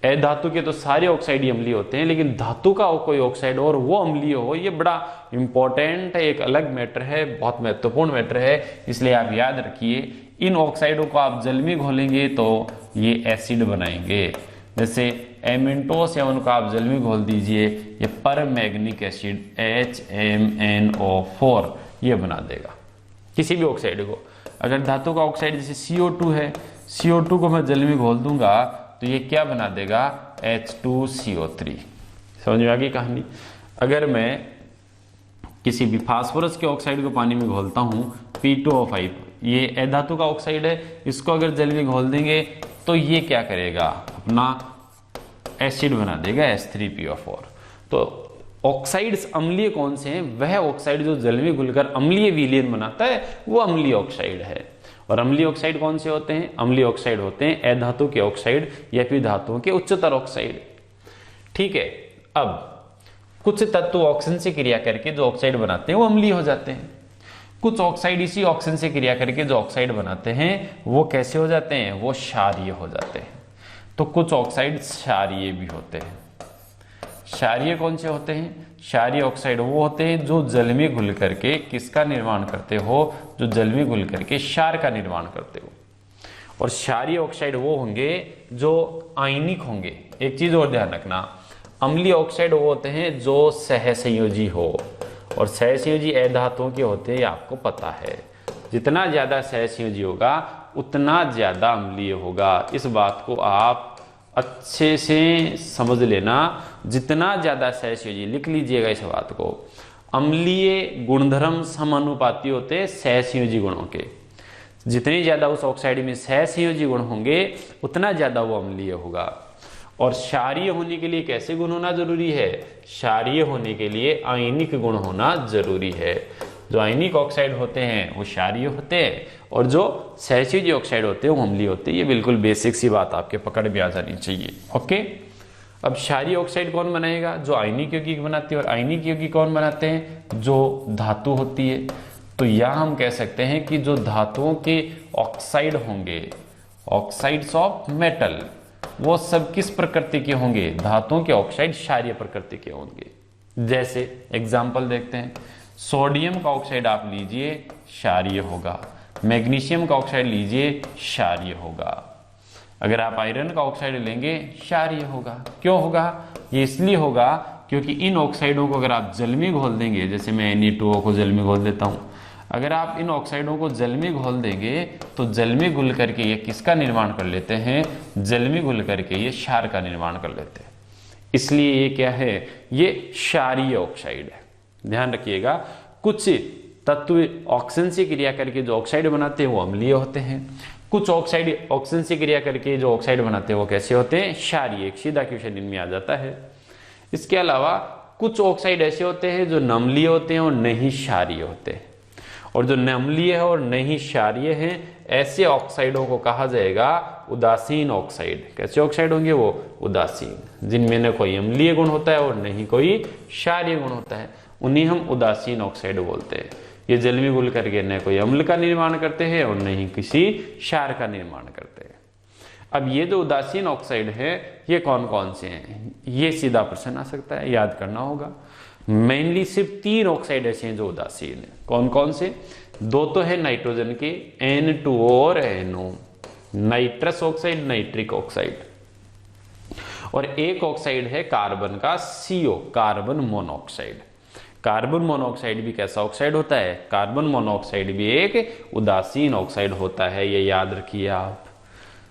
अधातु के तो सारे ऑक्साइड ही अम्लीय होते हैं, लेकिन धातु का कोई ऑक्साइड और वो अम्लीय हो, ये बड़ा इंपॉर्टेंट है, एक अलग मैटर है, बहुत महत्वपूर्ण मैटर है। इसलिए आप याद रखिए, इन ऑक्साइडों को आप जल में घोलेंगे तो ये एसिड बनाएंगे। जैसे Mn2O7 को आप जल में घोल दीजिए, ये परमैग्निक एसिड HMnO4 ये बना देगा किसी भी ऑक्साइड को। अगर धातु का ऑक्साइड जैसे CO2 है, CO2 को मैं जल में घोल दूंगा तो ये क्या बना देगा, H2CO3। समझ में आ गई कहानी। अगर मैं किसी भी फास्फोरस के ऑक्साइड को पानी में घोलता हूं, P2O5, ये अधातु का ऑक्साइड है, इसको अगर जल में घोल देंगे तो ये क्या करेगा, अपना एसिड बना देगा H3PO4। तो ऑक्साइड्स अम्लीय कौन से हैं, वह ऑक्साइड जो जल में घुलकर अम्लीय विलयन बनाता है वो अम्लीय ऑक्साइड है। और अम्लीय ऑक्साइड कौन से होते हैं, अम्लीय ऑक्साइड होते हैं अधातु के ऑक्साइड या फिर धातुओं के उच्चतर ऑक्साइड। ठीक है। अब कुछ तत्व ऑक्सीजन से क्रिया करके जो ऑक्साइड बनाते हैं वो अम्लीय हो जाते हैं। कुछ ऑक्साइड इसी ऑक्सीजन से क्रिया करके जो ऑक्साइड बनाते हैं वो कैसे हो जाते हैं, वो क्षारीय हो जाते हैं। तो कुछ ऑक्साइड क्षारीय भी होते हैं। क्षारीय कौन से होते हैं, क्षारीय ऑक्साइड वो होते हैं जो जल में घुल करके किसका निर्माण करते हो, जो जल में घुल करके क्षार का निर्माण करते हो। और क्षारीय ऑक्साइड वो होंगे जो आयनिक होंगे। एक चीज और ध्यान रखना, अम्लीय ऑक्साइड वो होते हैं जो सहसंयोजी हो, और सहसंयोजी अधातुओं के होते हैं, ये आपको पता है। जितना ज्यादा सहसंयोजी होगा उतना ज्यादा अम्लीय होगा। इस बात को आप अच्छे से समझ लेना। जितना ज्यादा सहसंयोजी, लिख लीजिएगा इस बात को, अम्लीय गुणधर्म समानुपाती होते हैं सहसंयोजी गुणों के। जितनी ज्यादा उस ऑक्साइड में सहसंयोजी गुण होंगे उतना ज्यादा वो अम्लीय होगा। और क्षारीय होने के लिए कैसे गुण होना जरूरी है? क्षारीय होने के लिए आयनिक गुण होना जरूरी है। जो आयनिक ऑक्साइड होते हैं वो क्षारीय होते हैं, और जो सहसंयोजी ऑक्साइड होते हैं वो अम्लीय होते हैं। ये बिल्कुल बेसिक सी बात आपके पकड़ में आ जानी चाहिए। ओके, अब क्षारीय ऑक्साइड कौन बनाएगा? जो आयनिक यौगिक बनाते हैं। और आयनिक यौगिक कौन बनाते हैं? जो धातु होती है। तो यह हम कह सकते हैं कि जो धातुओं के ऑक्साइड होंगे, ऑक्साइड्स ऑफ मेटल, वो सब किस प्रकृति के होंगे? धातुओं के ऑक्साइड क्षारीय प्रकृति के होंगे। जैसे एग्जाम्पल देखते हैं, सोडियम का ऑक्साइड आप लीजिए, क्षारीय होगा। मैग्नीशियम का ऑक्साइड लीजिए, क्षारीय होगा। अगर आप आयरन का ऑक्साइड लेंगे, क्षारीय होगा। क्यों होगा? ये इसलिए होगा क्योंकि इन ऑक्साइडों को अगर आप जल में घोल देंगे, जैसे मैं Na2O को जल में घोल देता हूं, अगर आप इन ऑक्साइडों को जल में घोल देंगे तो जल में घुल करके ये किसका निर्माण कर लेते हैं? जल में घुल करके ये क्षार का निर्माण कर लेते हैं। इसलिए ये क्या है? ये क्षारीय ऑक्साइड है। ध्यान रखिएगा, कुछ तत्व ऑक्सीजन से क्रिया करके जो ऑक्साइड बनाते हैं वो अम्लीय होते हैं। कुछ ऑक्साइड ऑक्सीजन से क्रिया करके जो ऑक्साइड बनाते हैं वो कैसे होते हैं? क्षारीय। एक सीधा क्वेश्चन इनमें आ जाता है। इसके अलावा कुछ ऑक्साइड ऐसे होते हैं जो नम्लीय होते हैं और नहीं क्षारीय होते हैं। और जो नम्लीय है और नहीं क्षारीय है, ऐसे ऑक्साइडों को कहा जाएगा उदासीन ऑक्साइड। कैसे ऑक्साइड होंगे वो? उदासीन, जिनमें न कोई अम्लीय गुण होता है और नहीं कोई क्षारीय गुण होता है, उन्हें हम उदासीन ऑक्साइड बोलते हैं। ये जल में घुल करके न कोई अम्ल का निर्माण करते हैं और न ही किसी क्षार का निर्माण करते हैं। अब ये जो उदासीन ऑक्साइड है ये कौन कौन से हैं? ये सीधा प्रश्न आ सकता है, याद करना होगा। मेनली सिर्फ 3 ऑक्साइड ऐसे हैं जो उदासीन है। कौन कौन से? 2 तो है नाइट्रोजन के, N2O और NO, nitrous oxide, nitric oxide. और एक ऑक्साइड है कार्बन का, CO, carbon monoxide. Carbon monoxide भी कैसा ऑक्साइड होता है? कार्बन मोनोऑक्साइड भी एक उदासीन ऑक्साइड होता है। ये याद रखिए आप।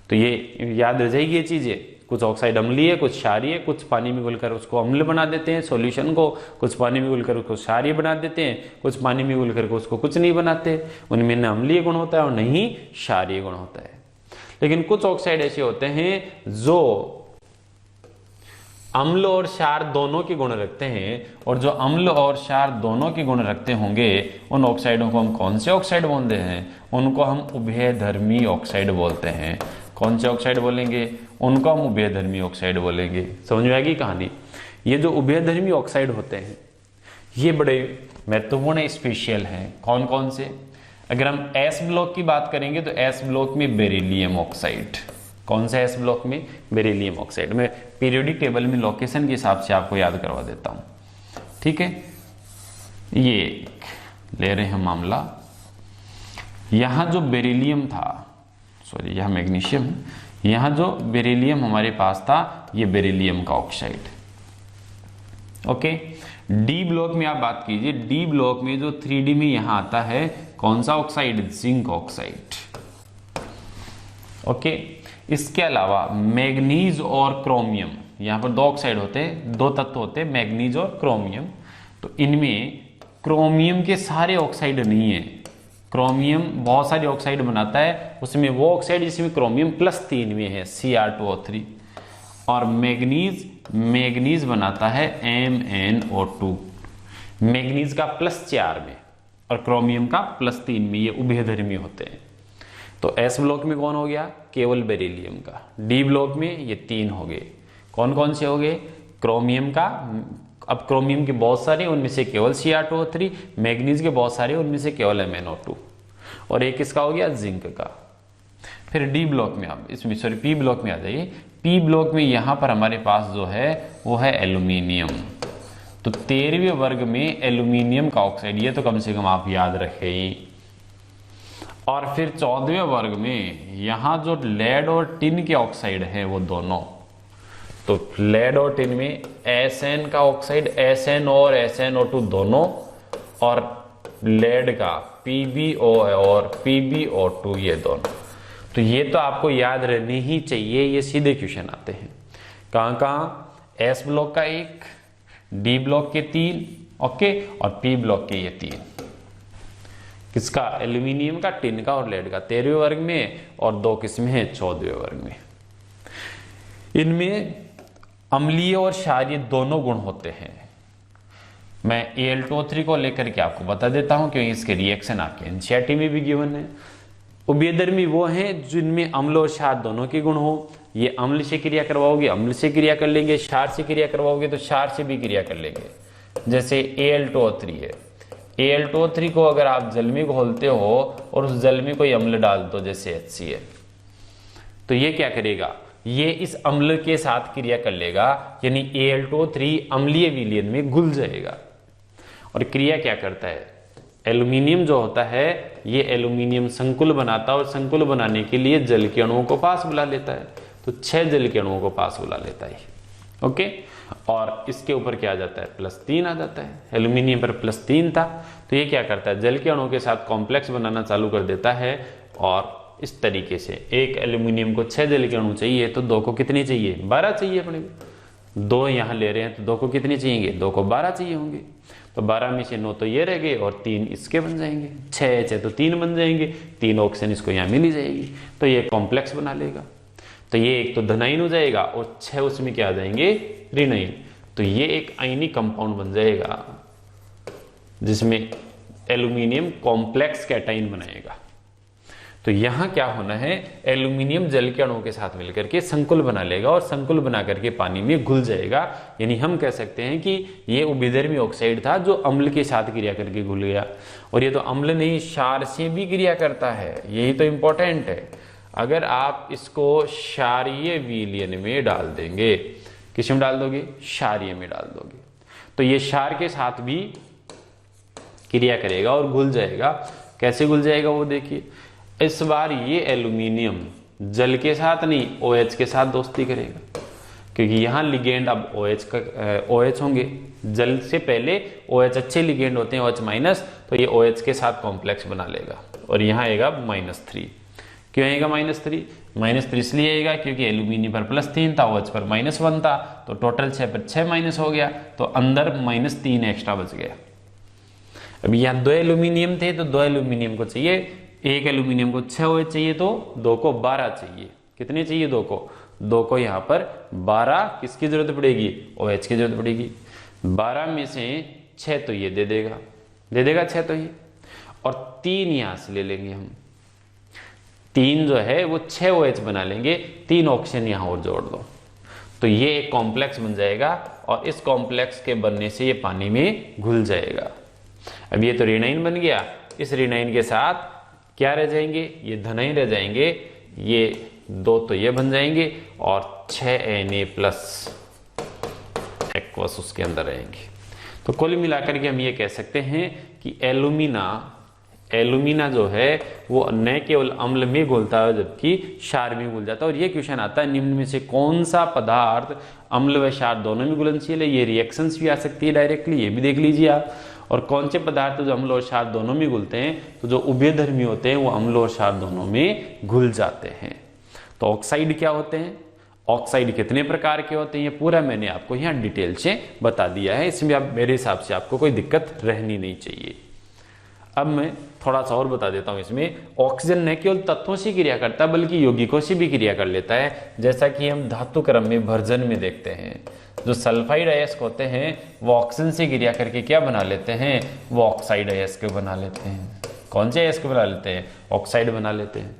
तो ये याद रह जाएगी ये चीजें। कुछ ऑक्साइड अम्लीय, कुछ क्षारीय, कुछ पानी में घुलकर उसको अम्ल बना देते हैं सॉल्यूशन को, कुछ पानी में घुलकर उसको क्षारीय बना देते हैं, कुछ पानी में घुलकर उसको कुछ नहीं बनाते। उनमें न अम्लीय गुण होता है और नहीं क्षारीय गुण होता है। लेकिन कुछ ऑक्साइड ऐसे होते हैं जो अम्ल और क्षार दोनों के गुण रखते हैं, और जो अम्ल और क्षार दोनों के गुण रखते होंगे उन ऑक्साइडों को हम कौन से ऑक्साइड बोलते हैं? उनको हम उभयधर्मी ऑक्साइड बोलते हैं। कौन से ऑक्साइड बोलेंगे? उनको हम उभयधर्मी ऑक्साइड बोलेंगे। समझ में आएगी कहानी? ये जो उभयधर्मी ऑक्साइड होते हैं ये बड़े महत्वपूर्ण स्पेशल हैं। कौन कौन से? अगर हम एस ब्लॉक की बात करेंगे तो एस ब्लॉक में बेरिलियम ऑक्साइड। कौन सा एस ब्लॉक में? Beryllium oxide. मैं पीरियोडिक टेबल में लोकेशन के हिसाब से आपको याद करवा देता हूं, ठीक है? ये ले रहे हैं मामला, यहां जो बेरिलियम था, सॉरी यहां मैग्नीशियम, यहां जो बेरिलियम हमारे पास था ये बेरिलियम का ऑक्साइड। ओके, डी ब्लॉक में आप बात कीजिए, डी ब्लॉक में जो 3D में यहां आता है कौन सा ऑक्साइड? Zinc oxide. ओके, इसके अलावा मैग्नीज और क्रोमियम, यहां पर 2 ऑक्साइड होते हैं, 2 तत्व होते हैं, मैग्नीज और क्रोमियम। तो इनमें क्रोमियम के सारे ऑक्साइड नहीं है। क्रोमियम बहुत सारे ऑक्साइड बनाता है, उसमें वो ऑक्साइड जिसमें क्रोमियम +3 में है, Cr2O3। और मैग्नीज बनाता है MnO2, मैग्नीज का +4 में और क्रोमियम का +3 में। ये उभयधर्मी होते हैं। तो एस ब्लॉक में कौन हो गया? केवल बेरिलियम का। डी ब्लॉक में ये 3 हो गए। कौन कौन से हो गए? क्रोमियम का, अब क्रोमियम के बहुत सारे, उनमें से केवल Cr2O3, मैग्नीज के बहुत सारे, उनमें से केवल MnO2, और एक इसका हो गया जिंक का। फिर डी ब्लॉक में आप इसमें सॉरी पी ब्लॉक में आ जाइए। पी ब्लॉक में यहां पर हमारे पास जो है वो है एल्यूमिनियम। तो 13वें वर्ग में एल्यूमिनियम का ऑक्साइड, ये तो कम से कम आप याद रखें। और फिर 14वें वर्ग में यहां जो लेड और टिन के ऑक्साइड है वो दोनों। तो लेड और टिन में Sn का ऑक्साइड Sn और SnO2 दोनों, और लेड का PbO और PbO2 ये दोनों। तो ये तो आपको याद रहनी ही चाहिए, ये सीधे क्वेश्चन आते हैं। कहाँ कहाँ? S ब्लॉक का 1, D ब्लॉक के 3, ओके, और P ब्लॉक के ये 3। किसका? एल्यूमिनियम का, टिन का और लेड का 13वें वर्ग में, और 2 किस्में हैं 14वें वर्ग में। इनमें अम्लीय और क्षारीय दोनों गुण होते हैं। मैं Al2O3 को लेकर के आपको बता देता हूं क्योंकि इसके रिएक्शन आपके एनसीईआरटी में भी गिवन है। उभयधर्मी वो हैं जिनमें अम्ल और क्षार दोनों के गुण हो। ये अम्ल से क्रिया करवाओगे, अम्ल से क्रिया कर लेंगे, क्षार से क्रिया करवाओगे तो क्षार से भी क्रिया कर लेंगे। जैसे Al2O3 है, Al2O3 को अगर आप जल में घोलते हो और उस जल में कोई अम्ल डाल दो जैसे HCl, तो ये क्या करेगा? ये इस अम्ल के साथ क्रिया कर लेगा, यानी Al2O3 अम्लीय विलयन में घुल जाएगा। और क्रिया क्या करता है? एल्यूमिनियम जो होता है ये एल्यूमिनियम संकुल बनाता है, और संकुल बनाने के लिए जल के अणुओं को पास बुला लेता है। तो 6 जल के अणुओं को पास बुला लेता है, ओके। और इसके ऊपर क्या आ जाता है? +3 आ जाता है। एल्यूमिनियम पर +3 था, तो ये क्या करता है? जल के अणुओं के साथ कॉम्प्लेक्स बनाना चालू कर देता है। और इस तरीके से एक एल्यूमिनियम को 6 जल के अणु चाहिए, तो 2 को कितने चाहिए? 12 चाहिए अपने को। 2 यहाँ ले रहे हैं तो 2 को कितने चाहिए? 2 को 12 चाहिए होंगे। तो 12 में से 9 तो ये रह गए और 3 इसके बन जाएंगे। 6 तो 3 बन जाएंगे, 3 ऑक्सीजन इसको यहाँ मिल ही जाएगी, तो ये कॉम्प्लेक्स बना लेगा। तो ये एक तो धनाइन हो जाएगा और 6 उसमें क्या आ जाएंगे? ऋणाइन। तो ये एक आयनिक कंपाउंड बन जाएगा जिसमें एल्यूमिनियम कॉम्प्लेक्स कैटाइन बनाएगा। तो यहां क्या होना है? एल्यूमिनियम जल के अणुओं के साथ मिलकर के संकुल बना लेगा और संकुल बना करके पानी में घुल जाएगा। यानी हम कह सकते हैं कि ये उभयधर्मी ऑक्साइड था जो अम्ल के साथ क्रिया करके घुल गया। और ये तो अम्ल नहीं, क्षार से भी क्रिया करता है, यही तो इंपॉर्टेंट है। अगर आप इसको क्षारीय विलयन में डाल देंगे, किस में डाल दोगे? क्षारीय में डाल दोगे, तो ये क्षार के साथ भी क्रिया करेगा और घुल जाएगा। कैसे घुल जाएगा वो देखिए। इस बार ये एल्यूमिनियम जल के साथ नहीं, OH के साथ दोस्ती करेगा, क्योंकि यहाँ लिगेंड अब OH होंगे। जल से पहले OH अच्छे लिगेंड होते हैं, OH-, तो ये OH के साथ कॉम्प्लेक्स बना लेगा और यहाँ आएगा -3। क्यों आएगा -3? -3 इसलिए आएगा क्योंकि एल्यूमिनियम पर +3 था, OH पर -1 था, तो टोटल 6 पर 6 माइनस हो गया, तो अंदर -3 एक्स्ट्रा बच गया। अब यहाँ 2 एल्यूमिनियम थे तो 2 एल्यूमिनियम को चाहिए, एक एल्यूमिनियम को 6 OH चाहिए, तो 2 को 12 चाहिए। कितने चाहिए? 2 को। 2 को यहाँ पर 12 किसकी जरूरत पड़ेगी? OH की जरूरत पड़ेगी। 12 में से 6 तो ये दे देगा 6 तो ये, और 3 यहाँ से ले लेंगे हम। 3 जो है वो 6 OH बना लेंगे, 3 ऑक्सीजन यहाँ और जोड़ दो, तो ये एक कॉम्प्लेक्स बन जाएगा और इस कॉम्प्लेक्स के बनने से ये पानी में घुल जाएगा। अब ये तो ऋणाइन बन गया, इस ऋणाइन के साथ क्या रह जाएंगे? ये धनाइन रह जाएंगे। ये 2 तो ये बन जाएंगे और 6Na+ एक्वस उसके अंदर रहेंगे। तो कुल मिलाकर के हम ये कह सकते हैं कि एल्यूमिना जो है वो न केवल अम्ल में घुलता है जबकि क्षार में घुल जाता है। और ये क्वेश्चन आता है निम्न में से कौन सा पदार्थ अम्ल व क्षार दोनों में घुलनशील है? ये रिएक्शंस भी आ सकती है डायरेक्टली, ये भी देख लीजिए आप। और कौन से पदार्थ जो अम्ल और क्षार दोनों में घुलते हैं? तो जो उभयधर्मी होते हैं वो अम्ल और क्षार दोनों में घुल जाते हैं। तो ऑक्साइड क्या होते हैं? ऑक्साइड कितने प्रकार के होते हैं? ये पूरा मैंने आपको यहाँ डिटेल से बता दिया है। इसमें आप मेरे हिसाब से आपको कोई दिक्कत रहनी नहीं चाहिए। अब मैं थोड़ा सा और बता देता हूँ। इसमें ऑक्सीजन न केवल तत्वों से क्रिया करता है बल्कि यौगिकों से भी क्रिया कर लेता है, जैसा कि हम धातु क्रम में भर्जन में देखते हैं। जो सल्फाइड अयस्क होते हैं वो ऑक्सीजन से क्रिया करके क्या बना लेते हैं? वो ऑक्साइड अयस्क बना लेते हैं। कौन से अयस्क बना लेते हैं? ऑक्साइड बना लेते हैं।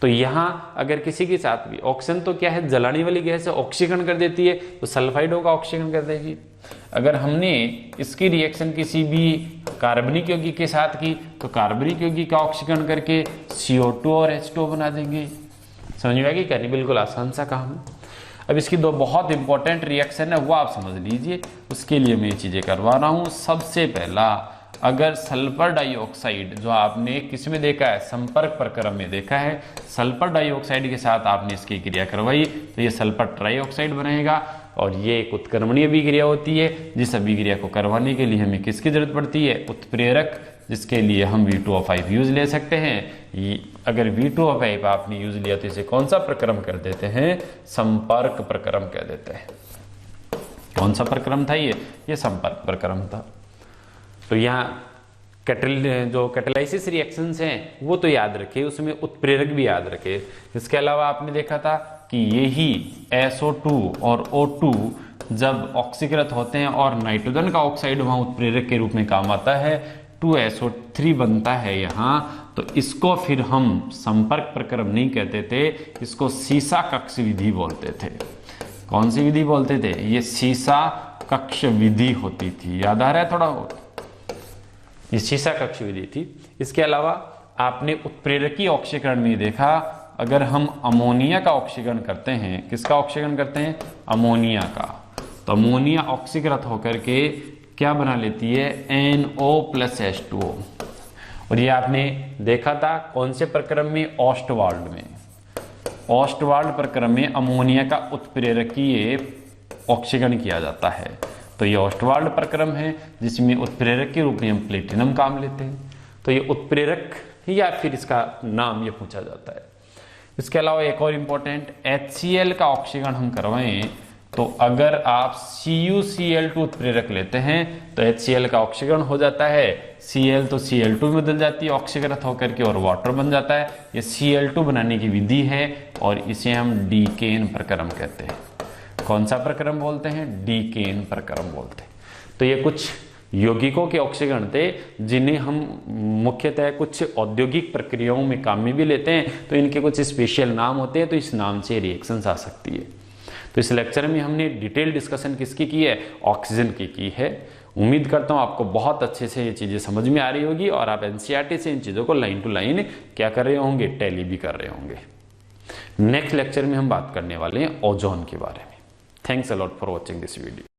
तो यहाँ अगर किसी के साथ भी ऑक्सीजन तो क्या है, जलाने वाली गैस है, ऑक्सीकरण कर देती है, तो सल्फाइडों का ऑक्सीकरण कर देगी। अगर हमने इसकी रिएक्शन किसी भी कार्बनिक यौगिक के साथ की तो कार्बनिक यौगिक का ऑक्सीकरण करके CO2 और H2O बना देंगे। समझ में आ गई? करनी बिल्कुल आसान सा काम है। अब इसकी 2 बहुत इंपॉर्टेंट रिएक्शन है वो आप समझ लीजिए, उसके लिए मैं ये चीजें करवा रहा हूँ। सबसे पहला, अगर सल्फर डाइऑक्साइड जो आपने किस में देखा है? संपर्क प्रक्रम में देखा है। सल्फर डाइऑक्साइड के साथ आपने इसकी क्रिया करवाई तो ये सल्फर ट्राइऑक्साइड बनेगा। और ये एक उत्क्रमणीय अभिक्रिया होती है। जिस अभिक्रिया को करवाने के लिए हमें किसकी जरूरत पड़ती है? उत्प्रेरक, जिसके लिए हम V2O5 यूज ले सकते हैं। अगर V2O5 आपने यूज लिया तो इसे कौन सा प्रक्रम कर देते हैं? संपर्क प्रक्रम कह देते हैं। कौन सा प्रक्रम था ये संपर्क प्रक्रम था। तो यहाँ जो कैटालाइसिस रिएक्शंस हैं वो तो याद रखिए, उसमें उत्प्रेरक भी याद रखिए। इसके अलावा आपने देखा था कि यही SO2 और O2 जब ऑक्सीकृत होते हैं और नाइट्रोजन का ऑक्साइड वहां उत्प्रेरक के रूप में काम आता है, 2SO3 बनता है यहाँ, तो इसको फिर हम संपर्क प्रक्रम नहीं कहते थे, इसको सीसा कक्ष विधि बोलते थे। कौन सी विधि बोलते थे? ये सीसा कक्ष विधि होती थी। याद आ रहा है थोड़ा बहुत? ये सीसा कक्ष विधि थी। इसके अलावा आपने उत्प्रेरकीय ऑक्सीकरण में देखा, अगर हम अमोनिया का ऑक्सीकरण करते हैं, किसका ऑक्सीकरण करते हैं? अमोनिया का, तो अमोनिया ऑक्सीकृत होकर के क्या बना लेती है? NO+H2O। और ये आपने देखा था कौन से प्रक्रम में? ऑस्टवाल्ड में। ऑस्टवाल्ड प्रक्रम में अमोनिया का उत्प्रेरकीय ऑक्सीकरण किया जाता है। तो ये ऑस्टवाल्ड प्रक्रम है जिसमें उत्प्रेरक के रूप में हम प्लेटिनम काम लेते हैं। तो ये उत्प्रेरक या फिर इसका नाम ये पूछा जाता है। इसके अलावा एक और इम्पोर्टेंट, HCl का ऑक्सीकरण हम करवाएं तो अगर आप CuCl2 उत्प्रेरक लेते हैं तो HCl का ऑक्सीकरण हो जाता है, Cl तो Cl2 में बदल जाती है ऑक्सीकृत होकर के और वाटर बन जाता है। ये Cl2 बनाने की विधि है और इसे हम डीकेन प्रक्रम कहते हैं। कौन सा प्रक्रम बोलते हैं? डीकेन प्रक्रम बोलते हैं। तो ये कुछ यौगिकों के ऑक्सीकरण थे जिन्हें हम मुख्यतः कुछ औद्योगिक प्रक्रियाओं में काम में भी लेते हैं, तो इनके कुछ स्पेशल नाम होते हैं, तो इस नाम से रिएक्शंस आ सकती है। तो इस लेक्चर में हमने डिटेल डिस्कशन किसकी की है? ऑक्सीजन की है। उम्मीद करता हूँ आपको बहुत अच्छे से ये चीज़ें समझ में आ रही होगी और आप NCERT से इन चीज़ों को लाइन टू लाइन क्या कर रहे होंगे? टैली भी कर रहे होंगे। नेक्स्ट लेक्चर में हम बात करने वाले हैं ओजोन के बारे में। Thanks a lot for watching this video.